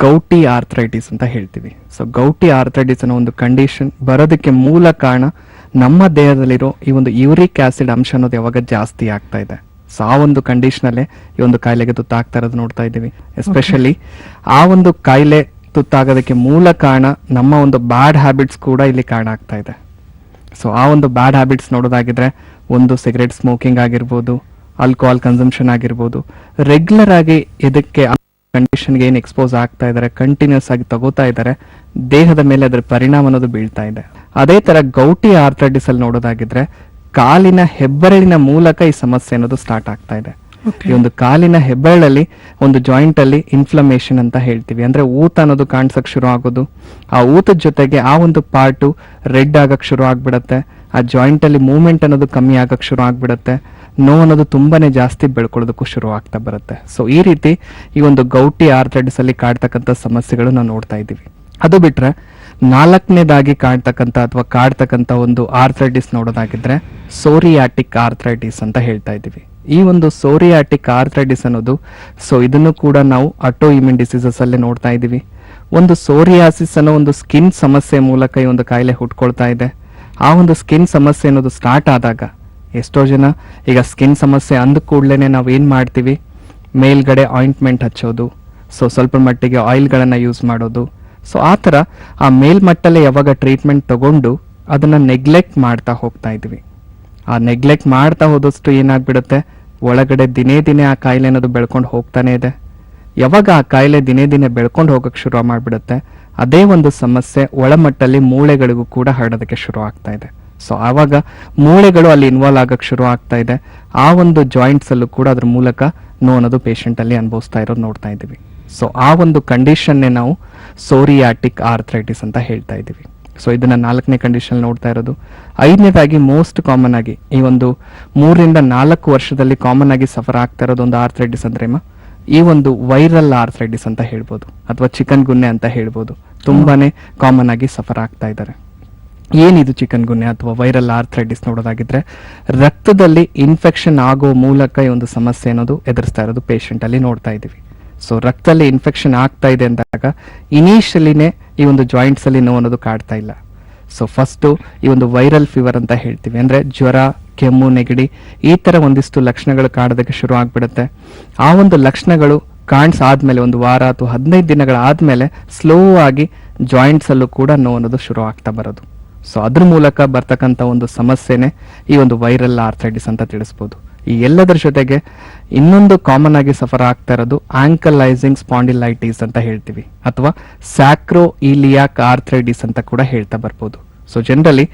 ಗೌಟಿ ಆರ್ಥ್ರೈಟಿಸ್ ಅಂತ ಹೇಳ್ತೀವಿ. ಸೊ ಗೌಟಿ ಆರ್ಥ್ರೈಟಿಸ್ ಅನ್ನೋ ಒಂದು ಕಂಡೀಷನ್ ಬರೋದಕ್ಕೆ ಮೂಲ ಕಾರಣ ನಮ್ಮ ದೇಹದಲ್ಲಿರೋ ಈ ಒಂದು ಯೂರಿಕ್ ಆಸಿಡ್ ಅಂಶ ಅನ್ನೋದು ಯಾವಾಗ ಜಾಸ್ತಿ ಆಗ್ತಾ ಇದೆ. ಸೊ ಆ ಒಂದು ಕಂಡೀಷನ್ ಅಲ್ಲೇ ಈ ಒಂದು ಕಾಯಿಲೆಗೆ ತುತ್ತಾಗ್ತಾ ಇರೋದು ನೋಡ್ತಾ ಇದ್ದೀವಿ. ಎಸ್ಪೆಷಲಿ ಆ ಒಂದು ಕಾಯಿಲೆ ತುತ್ತಾಗೋದಕ್ಕೆ ಮೂಲ ಕಾರಣ ನಮ್ಮ ಒಂದು ಬ್ಯಾಡ್ ಹ್ಯಾಬಿಟ್ಸ್ ಕೂಡ ಇಲ್ಲಿ ಕಾರಣ ಆಗ್ತಾ ಇದೆ. ಸೊ ಆ ಒಂದು ಬ್ಯಾಡ್ ಹ್ಯಾಬಿಟ್ಸ್ ನೋಡೋದಾಗಿದ್ರೆ ಒಂದು ಸಿಗರೇಟ್ ಸ್ಮೋಕಿಂಗ್ ಆಗಿರ್ಬೋದು, ಆಲ್ಕೋಹಾಲ್ ಕನ್ಸಂಪ್ಷನ್ ಆಗಿರ್ಬೋದು, ರೆಗ್ಯುಲರ್ ಆಗಿ ಇದಕ್ಕೆ ಕಂಡೀಷನ್ಗೆ ಏನು ಎಕ್ಸ್ಪೋಸ್ ಆಗ್ತಾ ಇದ್ದಾರೆ, ಕಂಟಿನ್ಯೂಸ್ ಆಗಿ ತಗೋತಾ ಇದ್ದಾರೆ, ದೇಹದ ಮೇಲೆ ಅದರ ಪರಿಣಾಮ ಅನ್ನೋದು ಬೀಳ್ತಾ ಇದೆ. ಅದೇ ತರ ಗೌಟಿ ಆರ್ಥ್ರೈಟಿಸ್ ಅಲ್ಲಿ ನೋಡೋದಾಗಿದ್ರೆ ಕಾಲಿನ ಹೆಬ್ಬೆರಳಿನ ಮೂಲಕ ಈ ಸಮಸ್ಯೆ ಅನ್ನೋದು ಸ್ಟಾರ್ಟ್ ಆಗ್ತಾ ಇದೆ. ಈ ಒಂದು ಕಾಲಿನ ಹೆಬ್ಬೆರಳಲ್ಲಿ ಒಂದು ಜಾಯಿಂಟ್ ಅಲ್ಲಿ ಇನ್ಫ್ಲಮೇಷನ್ ಅಂತ ಹೇಳ್ತೀವಿ. ಅಂದ್ರೆ ಊತ ಅನ್ನೋದು ಕಾಣಿಸಕ್ ಶುರು ಆಗೋದು, ಆ ಊತದ ಜೊತೆಗೆ ಆ ಒಂದು ಪಾರ್ಟು ರೆಡ್ ಆಗಕ್ ಶುರು ಆಗ್ಬಿಡತ್ತೆ, ಆ ಜಾಯಿಂಟ್ ಅಲ್ಲಿ ಮೂವ್ಮೆಂಟ್ ಅನ್ನೋದು ಕಮ್ಮಿ ಆಗಕ್ ಶುರು ಆಗ್ಬಿಡತ್ತೆ, ನೋವು ಅನ್ನೋದು ತುಂಬಾನೇ ಜಾಸ್ತಿ ಬೆಳ್ಕೊಳ್ಳೋದಕ್ಕೂ ಶುರು ಆಗ್ತಾ ಬರುತ್ತೆ. ಸೊ ಈ ರೀತಿ ಈ ಒಂದು ಗೌಟಿ ಆರ್ಥ್ರೈಟಿಸ್ ಅಲ್ಲಿ ಕಾಡ್ತಕ್ಕಂಥ ಸಮಸ್ಯೆಗಳು ನಾವು ನೋಡ್ತಾ ಇದ್ದೀವಿ. ಅದು ಬಿಟ್ರೆ 4ನೇದಾಗಿ ಕಾಡ್ತಕ್ಕಂಥ ಒಂದು ಆರ್ಥ್ರೈಟಿಸ್ ನೋಡೋದಾಗಿದ್ರೆ ಸೋರಿಯಾಟಿಕ್ ಆರ್ಥ್ರೈಟಿಸ್ ಅಂತ ಹೇಳ್ತಾ ಇದ್ದೀವಿ. ಈ ಒಂದು ಸೋರಿಯಾಟಿಕ್ ಆರ್ಥ್ರೈಟಿಸ್ ಅನ್ನೋದು ಸೊ ಇದನ್ನು ಕೂಡ ನಾವು ಆಟೋ ಇಮ್ಯೂನ್ ಡಿಸೀಸಸ್ ಅಲ್ಲೇ ನೋಡ್ತಾ ಇದ್ದೀವಿ. ಒಂದು ಸೋರಿಯಾಸಿಸ್ ಅನ್ನೋ ಒಂದು ಸ್ಕಿನ್ ಸಮಸ್ಯೆ ಮೂಲಕ ಈ ಒಂದು ಕಾಯಿಲೆ ಹುಟ್ಕೊಳ್ತಾ ಇದೆ. ಆ ಒಂದು ಸ್ಕಿನ್ ಸಮಸ್ಯೆ ಅನ್ನೋದು ಸ್ಟಾರ್ಟ್ ಆದಾಗ ಎಷ್ಟೋ ಜನ ಈಗ ಸ್ಕಿನ್ ಸಮಸ್ಯೆ ಅಂದ ಕೂಡಲೇ ನಾವು ಏನ್ ಮಾಡ್ತೀವಿ, ಮೇಲ್ಗಡೆ ಆಯಿಂಟ್ಮೆಂಟ್ ಹಚ್ಚೋದು, ಸೊ ಸ್ವಲ್ಪ ಮಟ್ಟಿಗೆ ಆಯಿಲ್ಗಳನ್ನು ಯೂಸ್ ಮಾಡೋದು. ಸೊ ಆ ಥರ ಆ ಮೇಲ್ಮಟ್ಟಲ್ಲೇ ಯಾವಾಗ ಟ್ರೀಟ್ಮೆಂಟ್ ತಗೊಂಡು ಅದನ್ನು ನೆಗ್ಲೆಕ್ಟ್ ಮಾಡ್ತಾ ಹೋಗ್ತಾ ಇದ್ವಿ. ಆ ನೆಗ್ಲೆಕ್ಟ್ ಮಾಡ್ತಾ ಹೋದಷ್ಟು ಏನಾಗ್ಬಿಡುತ್ತೆ, ಒಳಗಡೆ ದಿನೇ ದಿನೇ ಆ ಕಾಯಿಲೆ ಅನ್ನೋದು ಬೆಳ್ಕೊಂಡು ಹೋಗ್ತಾನೆ ಇದೆ. ಯಾವಾಗ ಆ ಕಾಯಿಲೆ ದಿನೇ ದಿನೇ ಬೆಳ್ಕೊಂಡು ಹೋಗಕ್ಕೆ ಶುರು ಮಾಡಿಬಿಡುತ್ತೆ, ಅದೇ ಒಂದು ಸಮಸ್ಯೆ ಒಳಮಟ್ಟಲ್ಲಿ ಮೂಳೆಗಳಿಗೂ ಕೂಡ ಹರಡೋದಕ್ಕೆ ಶುರು ಆಗ್ತಾ ಇದೆ. ಸೊ ಆವಾಗ ಮೂಳೆಗಳು ಅಲ್ಲಿ ಇನ್ವಾಲ್ವ್ ಆಗಕ್ಕೆ ಶುರು ಆಗ್ತಾ ಇದೆ. ಆ ಒಂದು ಜಾಯಿಂಟ್ಸ್ ಅಲ್ಲೂ ಕೂಡ ಅದ್ರ ಮೂಲಕ ನೋವು ಅನ್ನೋದು ಪೇಷಂಟ್ ಅಲ್ಲಿ ಅನುಭವಿಸ್ತಾ ಇರೋದು ನೋಡ್ತಾ ಇದ್ದೀವಿ. ಸೊ ಆ ಒಂದು ಕಂಡೀಷನ್ನೇ ನಾವು ಸೋರಿಯಾಟಿಕ್ ಆರ್ಥ್ರೈಟಿಸ್ ಅಂತ ಹೇಳ್ತಾ ಇದ್ದೀವಿ. ಸೊ ಇದನ್ನ 4ನೇ ಕಂಡೀಷನ್ ನೋಡ್ತಾ ಇರೋದು. 5ನೇದಾಗಿ ಮೋಸ್ಟ್ ಕಾಮನ್ ಆಗಿ ಈ ಒಂದು 3 ರಿಂದ 4 ವರ್ಷದಲ್ಲಿ ಕಾಮನ್ ಆಗಿ ಸಫರ್ ಆಗ್ತಾ ಇರೋದು ಒಂದು ಆರ್ಥ್ರೈಟಿಸ್ ಅಂದ್ರೆ ಈ ಒಂದು ವೈರಲ್ ಆರ್ಥ್ರೈಟಿಸ್ ಅಂತ ಹೇಳ್ಬೋದು, ಅಥವಾ ಚಿಕನ್ ಗುನ್ನೆ ಅಂತ ಹೇಳ್ಬೋದು. ತುಂಬಾನೇ ಕಾಮನ್ ಆಗಿ ಸಫರ್ ಆಗ್ತಾ ಇದ್ದಾರೆ. ಏನಿದು ಚಿಕನ್ ಗುನ್ನೆ ಅಥವಾ ವೈರಲ್ ಆರ್ಥ್ರೈಟಿಸ್ ನೋಡೋದಾಗಿದ್ರೆ, ರಕ್ತದಲ್ಲಿ ಇನ್ಫೆಕ್ಷನ್ ಆಗೋ ಮೂಲಕ ಈ ಒಂದು ಸಮಸ್ಯೆ ಅನ್ನೋದು ಎದುರಿಸ್ತಾ ಇರೋದು ಪೇಷಂಟ್ ಅಲ್ಲಿ ನೋಡ್ತಾ ಇದ್ದೀವಿ. ಸೊ ರಕ್ತದಲ್ಲಿ ಇನ್ಫೆಕ್ಷನ್ ಆಗ್ತಾ ಇದೆ ಅಂದಾಗ ಇನಿಷಿಯಲಿನೇ ಈ ಒಂದು ಜಾಯಿಂಟ್ಸ್ ಅಲ್ಲಿ ನೋವು ಅನ್ನೋದು ಕಾಡ್ತಾ ಇಲ್ಲ. ಸೊ ಫಸ್ಟು ಈ ಒಂದು ವೈರಲ್ ಫೀವರ್ ಅಂತ ಹೇಳ್ತೀವಿ, ಅಂದ್ರೆ ಜ್ವರ, ಕೆಮ್ಮು, ನೆಗಡಿ ಈ ತರ ಒಂದಿಷ್ಟು ಲಕ್ಷಣಗಳು ಕಾಡೋದಕ್ಕೆ ಶುರು ಆಗ್ಬಿಡುತ್ತೆ. ಆ ಒಂದು ಲಕ್ಷಣಗಳು ಕಾಣಿಸಾದ್ಮೇಲೆ ಒಂದು ವಾರ ಅಥವಾ 15 ದಿನಗಳಾದ್ಮೇಲೆ ಸ್ಲೋ ಆಗಿ ಜಾಯಿಂಟ್ಸ್ ಅಲ್ಲೂ ಕೂಡ ನೋವು ಅನ್ನೋದು ಶುರು ಆಗ್ತಾ ಬರೋದು. ಸೊ ಅದ್ರ ಮೂಲಕ ಬರ್ತಕ್ಕಂಥ ಒಂದು ಸಮಸ್ಯೆನೆ ಈ ಒಂದು ವೈರಲ್ ಆರ್ಥ್ರೈಟಿಸ್ ಅಂತ ತಿಳಿಸ್ಬೋದು. ಈ ಎಲ್ಲದರ ಜೊತೆಗೆ ಇನ್ನೊಂದು ಕಾಮನ್ ಆಗಿ ಸಫರ್ ಆಗ್ತಾ ಇರೋದು ಆಂಕಲೈಸಿಂಗ್ ಸ್ಪಾಂಡಿಲೈಟಿಸ್ ಅಂತ ಹೇಳ್ತೀವಿ, ಅಥವಾ ಸ್ಯಾಕ್ರೋ ಇಲಿಯಾಕ್ ಆರ್ಥ್ರೈಟಿಸ್ ಅಂತ ಕೂಡ ಹೇಳ್ತಾ ಬರ್ಬೋದು. ಸೊ ಜನರಲಿ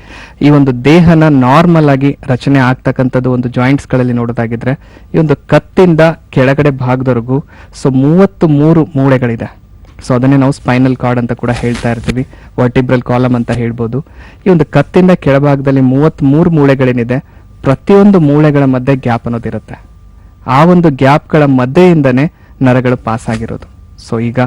ಈ ಒಂದು ದೇಹನ ನಾರ್ಮಲ್ ಆಗಿ ರಚನೆ ಆಗ್ತಕ್ಕಂಥದ್ದು ಒಂದು ಜಾಯಿಂಟ್ಸ್ ಗಳಲ್ಲಿ ನೋಡೋದಾಗಿದ್ರೆ, ಈ ಒಂದು ಕತ್ತಿಂದ ಕೆಳಗಡೆ ಭಾಗದವರೆಗೂ ಸೊ 33 ಮೂಳೆಗಳಿದೆ. ಸೊ ಅದನ್ನೇ ನಾವು ಸ್ಪೈನಲ್ ಕಾರ್ಡ್ ಅಂತ ಕೂಡ ಹೇಳ್ತಾ ಇರ್ತೀವಿ, ವರ್ಟಿಬ್ರಲ್ ಕಾಲಮ್ ಅಂತ ಹೇಳ್ಬೋದು. ಈ ಒಂದು ಕತ್ತಿಂದ ಕೆಳಭಾಗದಲ್ಲಿ 33 ಮೂಳೆಗಳೇನಿದೆ, ಪ್ರತಿಯೊಂದು ಮೂಳೆಗಳ ಮಧ್ಯೆ ಗ್ಯಾಪ್ ಅನ್ನೋದಿರುತ್ತೆ. ಆ ಒಂದು ಗ್ಯಾಪ್ಗಳ ಮಧ್ಯೆಯಿಂದನೇ ನರಗಳು ಪಾಸ್ ಆಗಿರೋದು. ಸೊ ಈಗ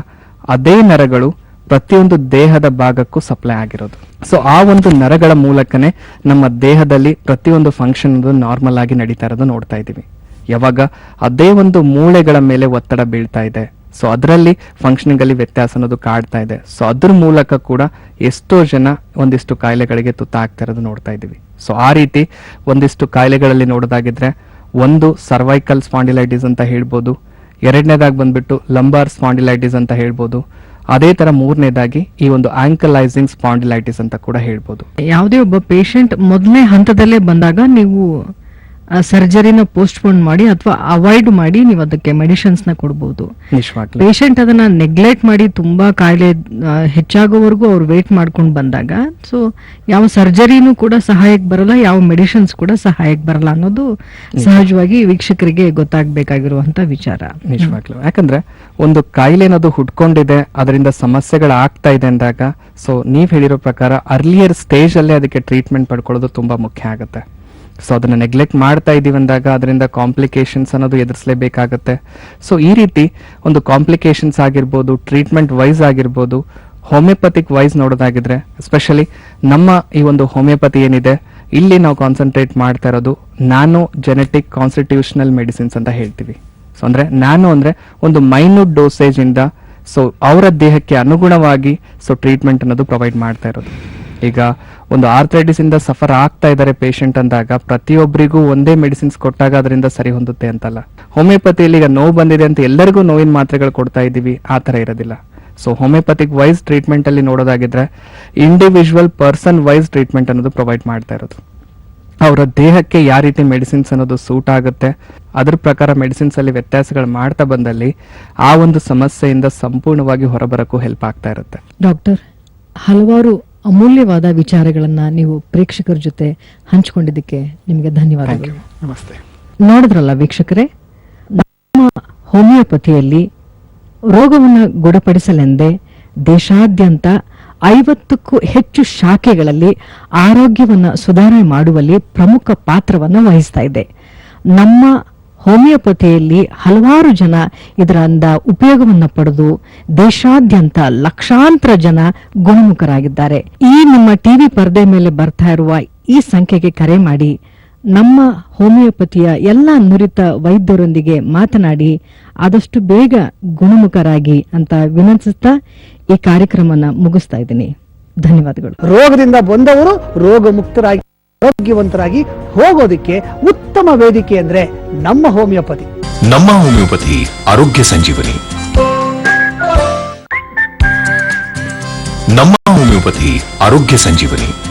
ಅದೇ ನರಗಳು ಪ್ರತಿಯೊಂದು ದೇಹದ ಭಾಗಕ್ಕೂ ಸಪ್ಲೈ ಆಗಿರೋದು. ಸೊ ಆ ಒಂದು ನರಗಳ ಮೂಲಕನೇ ನಮ್ಮ ದೇಹದಲ್ಲಿ ಪ್ರತಿಯೊಂದು ಫಂಕ್ಷನ್ ನಾರ್ಮಲ್ ಆಗಿ ನಡೀತಾ ಇರೋದು ನೋಡ್ತಾ ಇದ್ದೀವಿ. ಯಾವಾಗ ಅದೇ ಒಂದು ಮೂಳೆಗಳ ಮೇಲೆ ಒತ್ತಡ ಬೀಳ್ತಾ ಇದೆ, ಸೊ ಅದರಲ್ಲಿ ಫಂಕ್ಷನಿಂಗ್ ಅಲ್ಲಿ ವ್ಯತ್ಯಾಸ ಅನ್ನೋದು ಕಾಡ್ತಾ ಇದೆ. ಸೊ ಅದ್ರ ಮೂಲಕ ಕೂಡ ಎಷ್ಟೋ ಜನ ಒಂದಿಷ್ಟು ಕಾಯಿಲೆಗಳಿಗೆ ತುತ್ತಾಗ್ತಾ ಇರೋದು ನೋಡ್ತಾ ಇದ್ದೀವಿ. ಸೊ ಆ ರೀತಿ ಒಂದಿಷ್ಟು ಕಾಯಿಲೆಗಳಲ್ಲಿ ನೋಡೋದಾಗಿದ್ರೆ, ಒಂದು ಸರ್ವೈಕಲ್ ಸ್ಪಾಂಡಿಲೈಟಿಸ್ ಅಂತ ಹೇಳ್ಬೋದು, 2ನೇದಾಗಿ ಬಂದ್ಬಿಟ್ಟು ಲಂಬಾರ್ ಸ್ಪಾಂಡಿಲೈಟಿಸ್ ಅಂತ ಹೇಳ್ಬೋದು, ಅದೇ ತರ 3ನೇದಾಗಿ ಈ ಒಂದು ಆಂಕಲೈಸಿಂಗ್ ಸ್ಪಾಂಡಿಲೈಟಿಸ್ ಅಂತ ಕೂಡ ಹೇಳ್ಬೋದು. ಯಾವುದೇ ಒಬ್ಬ ಪೇಷಂಟ್ ಮೊದಲನೇ ಹಂತದಲ್ಲೇ ಬಂದಾಗ ನೀವು ಸರ್ಜರಿನ ಪೋಸ್ಟ್ಪೋನ್ ಮಾಡಿ ಅಥವಾ ಅವಾಯ್ಡ್ ಮಾಡಿ ನೀವು ಅದಕ್ಕೆ ಮೆಡಿಸಿನ್ಸ್ ನ ಕೊಡಬಹುದು. ನಿಜವಾಗ್ಲೂ ಪೇಷಂಟ್ ಅದನ್ನ ನೆಗ್ಲೆಕ್ಟ್ ಮಾಡಿ ತುಂಬಾ ಕಾಯಿಲೆ ಹೆಚ್ಚಾಗೋವರೆಗೂ ಅವ್ರು ವೇಟ್ ಮಾಡ್ಕೊಂಡು ಬಂದಾಗ ಸೊ ಯಾವ ಸರ್ಜರಿನೂ ಕೂಡ ಸಹಾಯಕ್ಕೆ ಬರಲ್ಲ, ಯಾವ ಮೆಡಿಸಿನ್ಸ್ ಕೂಡ ಸಹಾಯಕ್ಕೆ ಬರಲ್ಲ ಅನ್ನೋದು ಸಹಜವಾಗಿ ವೀಕ್ಷಕರಿಗೆ ಗೊತ್ತಾಗಬೇಕಾಗಿರುವಂತ ವಿಚಾರ. ನಿಜವಾಗ್ಲೂ. ಯಾಕಂದ್ರೆ ಒಂದು ಕಾಯಿಲೆ ಅನ್ನೋದು ಹುಟ್ಕೊಂಡಿದೆ, ಅದರಿಂದ ಸಮಸ್ಯೆಗಳಾಗ್ತಾ ಇದೆ ಅಂದಾಗ ಸೊ ನೀವ್ ಹೇಳಿರೋ ಪ್ರಕಾರ ಅರ್ಲಿಯರ್ ಸ್ಟೇಜ್ ಅಲ್ಲೇ ಅದಕ್ಕೆ ಟ್ರೀಟ್ಮೆಂಟ್ ಪಡ್ಕೊಳ್ಳೋದು ತುಂಬಾ ಮುಖ್ಯ ಆಗುತ್ತೆ. ಸೊ ಅದನ್ನ ನೆಗ್ಲೆಕ್ಟ್ ಮಾಡ್ತಾ ಇದೀವಿ ಅಂದಾಗ ಅದರಿಂದ ಕಾಂಪ್ಲಿಕೇಶನ್ಸ್ ಅನ್ನೋದು ಎದುರಿಸಲೇಬೇಕಾಗತ್ತೆ. ಸೊ ಈ ರೀತಿ ಒಂದು ಕಾಂಪ್ಲಿಕೇಶನ್ಸ್ ಆಗಿರ್ಬೋದು, ಟ್ರೀಟ್ಮೆಂಟ್ ವೈಸ್ ಆಗಿರ್ಬೋದು, ಹೋಮಿಯೋಪತಿಕ್ ವೈಸ್ ನೋಡೋದಾಗಿದ್ರೆ ಎಸ್ಪೆಷಲಿ ನಮ್ಮ ಈ ಒಂದು ಹೋಮಿಯೋಪತಿ ಏನಿದೆ ಇಲ್ಲಿ ನಾವು ಕಾನ್ಸಂಟ್ರೇಟ್ ಮಾಡ್ತಾ ಇರೋದು ನ್ಯಾನೋ ಜೆನೆಟಿಕ್ ಕಾನ್ಸ್ಟಿಟ್ಯೂಷನಲ್ ಮೆಡಿಸಿನ್ಸ್ ಅಂತ ಹೇಳ್ತೀವಿ. ಸೊ ಅಂದ್ರೆ ನ್ಯಾನೋ ಅಂದ್ರೆ ಒಂದು ಮೈನ್ಯೂಟ್ ಡೋಸೇಜ್ ಇಂದ ಸೊ ಅವರ ದೇಹಕ್ಕೆ ಅನುಗುಣವಾಗಿ ಸೊ ಟ್ರೀಟ್ಮೆಂಟ್ ಅನ್ನೋದು ಪ್ರೊವೈಡ್ ಮಾಡ್ತಾ ಇರೋದು. ಈಗ ಒಂದು ಆರ್ಥ್ರೈಟಿಸ್ ಇಂದ ಸಫರ್ ಆಗ್ತಾ ಇದ್ದಾರೆ ಪೇಷಂಟ್ ಅಂದಾಗ ಪ್ರತಿಯೊಬ್ಬರಿಗೂ ಒಂದೇ ಮೆಡಿಸಿನ್ಸ್ ಕೊಟ್ಟಾಗ ಅದರಿಂದ ಸರಿ ಹೊಂದುತ್ತೆ ಅಂತಲ್ಲ. ಹೋಮಿಯೋಪತಿಯಲ್ಲಿ ಈಗ ನೋವು ಬಂದಿದೆ ಅಂತ ಎಲ್ಲರಿಗೂ ನೋವಿನ ಮಾತ್ರೆಗಳು ಕೊಡ್ತಾ ಇದೀವಿ, ಆ ತರ ಇರೋದಿಲ್ಲ. ಸೊ ಹೋಮಿಯೋಪತಿಕ್ ವೈಸ್ ಟ್ರೀಟ್ಮೆಂಟ್ ಅಲ್ಲಿ ನೋಡೋದಾಗಿದ್ರೆ ಇಂಡಿವಿಜುವಲ್ ಪರ್ಸನ್ ವೈಸ್ ಟ್ರೀಟ್ಮೆಂಟ್ ಅನ್ನೋದು ಪ್ರೊವೈಡ್ ಮಾಡ್ತಾ ಇರೋದು. ಅವರ ದೇಹಕ್ಕೆ ಯಾವ ರೀತಿ ಮೆಡಿಸಿನ್ಸ್ ಅನ್ನೋದು ಸೂಟ್ ಆಗುತ್ತೆ ಅದ್ರ ಪ್ರಕಾರ ಮೆಡಿಸಿನ್ಸ್ ಅಲ್ಲಿ ವ್ಯತ್ಯಾಸಗಳು ಮಾಡ್ತಾ ಬಂದಲ್ಲಿ ಆ ಒಂದು ಸಮಸ್ಯೆಯಿಂದ ಸಂಪೂರ್ಣವಾಗಿ ಹೊರಬರಕ್ಕೂ ಹೆಲ್ಪ್ ಆಗ್ತಾ ಇರುತ್ತೆ. ಡಾಕ್ಟರ್, ಹಲವಾರು ಅಮೂಲ್ಯವಾದ ವಿಚಾರಗಳನ್ನ ನೀವು ಪ್ರೇಕ್ಷಕರ ಜೊತೆ ಹಂಚಿಕೊಂಡಿದ್ದಕ್ಕೆ ನಿಮಗೆ ಧನ್ಯವಾದಗಳು. ನಮಸ್ತೆ. ನೋಡಿದ್ರಲ್ಲ ವೀಕ್ಷಕರೇ, ನಮ್ಮ ಹೋಮಿಯೋಪತಿಯಲ್ಲಿ ರೋಗವನ್ನು ಗುಣಪಡಿಸಲೆಂದೇ ದೇಶಾದ್ಯಂತ 50ಕ್ಕೂ ಹೆಚ್ಚು ಶಾಖೆಗಳಲ್ಲಿ ಆರೋಗ್ಯವನ್ನ ಸುಧಾರಣೆ ಮಾಡುವಲ್ಲಿ ಪ್ರಮುಖ ಪಾತ್ರವನ್ನು ವಹಿಸ್ತಾ ಇದೆ. ನಮ್ಮ ಹೋಮಿಯೋಪತಿಯಲ್ಲಿ ಹಲವಾರು ಜನ ಇದರಿಂದ ಉಪಯೋಗವನ್ನ ಪಡೆದು ದೇಶಾದ್ಯಂತ ಲಕ್ಷಾಂತರ ಜನ ಗುಣಮುಖರಾಗಿದ್ದಾರೆ. ಈ ನಿಮ್ಮ ಟಿವಿ ಪರದೆ ಮೇಲೆ ಬರ್ತಾ ಇರುವ ಈ ಸಂಖ್ಯೆಗೆ ಕರೆ ಮಾಡಿ ನಮ್ಮ ಹೋಮಿಯೋಪತಿಯ ಎಲ್ಲ ನುರಿತ ವೈದ್ಯರೊಂದಿಗೆ ಮಾತನಾಡಿ ಆದಷ್ಟು ಬೇಗ ಗುಣಮುಖರಾಗಿ ಅಂತ ವಿನಂತಿಸ್ತಾ ಈ ಕಾರ್ಯಕ್ರಮನ ಮುಗಿಸ್ತಾ ಇದ್ದೀನಿ. ಧನ್ಯವಾದಗಳು. ರೋಗದಿಂದ ಬಂದವರು ರೋಗ ಮುಕ್ತರಾಗಿ ಆರೋಗ್ಯವಂತರಾಗಿ ಹೋಗೋದಿಕ್ಕೆ ಉತ್ತಮ ವೇದಿಕೆ ಅಂದ್ರೆ ನಮ್ಮ ಹೋಮಿಯೋಪತಿ. ನಮ್ಮ ಹೋಮಿಯೋಪತಿ ಆರೋಗ್ಯ ಸಂಜೀವನಿ. ನಮ್ಮ ಹೋಮಿಯೋಪತಿ ಆರೋಗ್ಯ ಸಂಜೀವನಿ.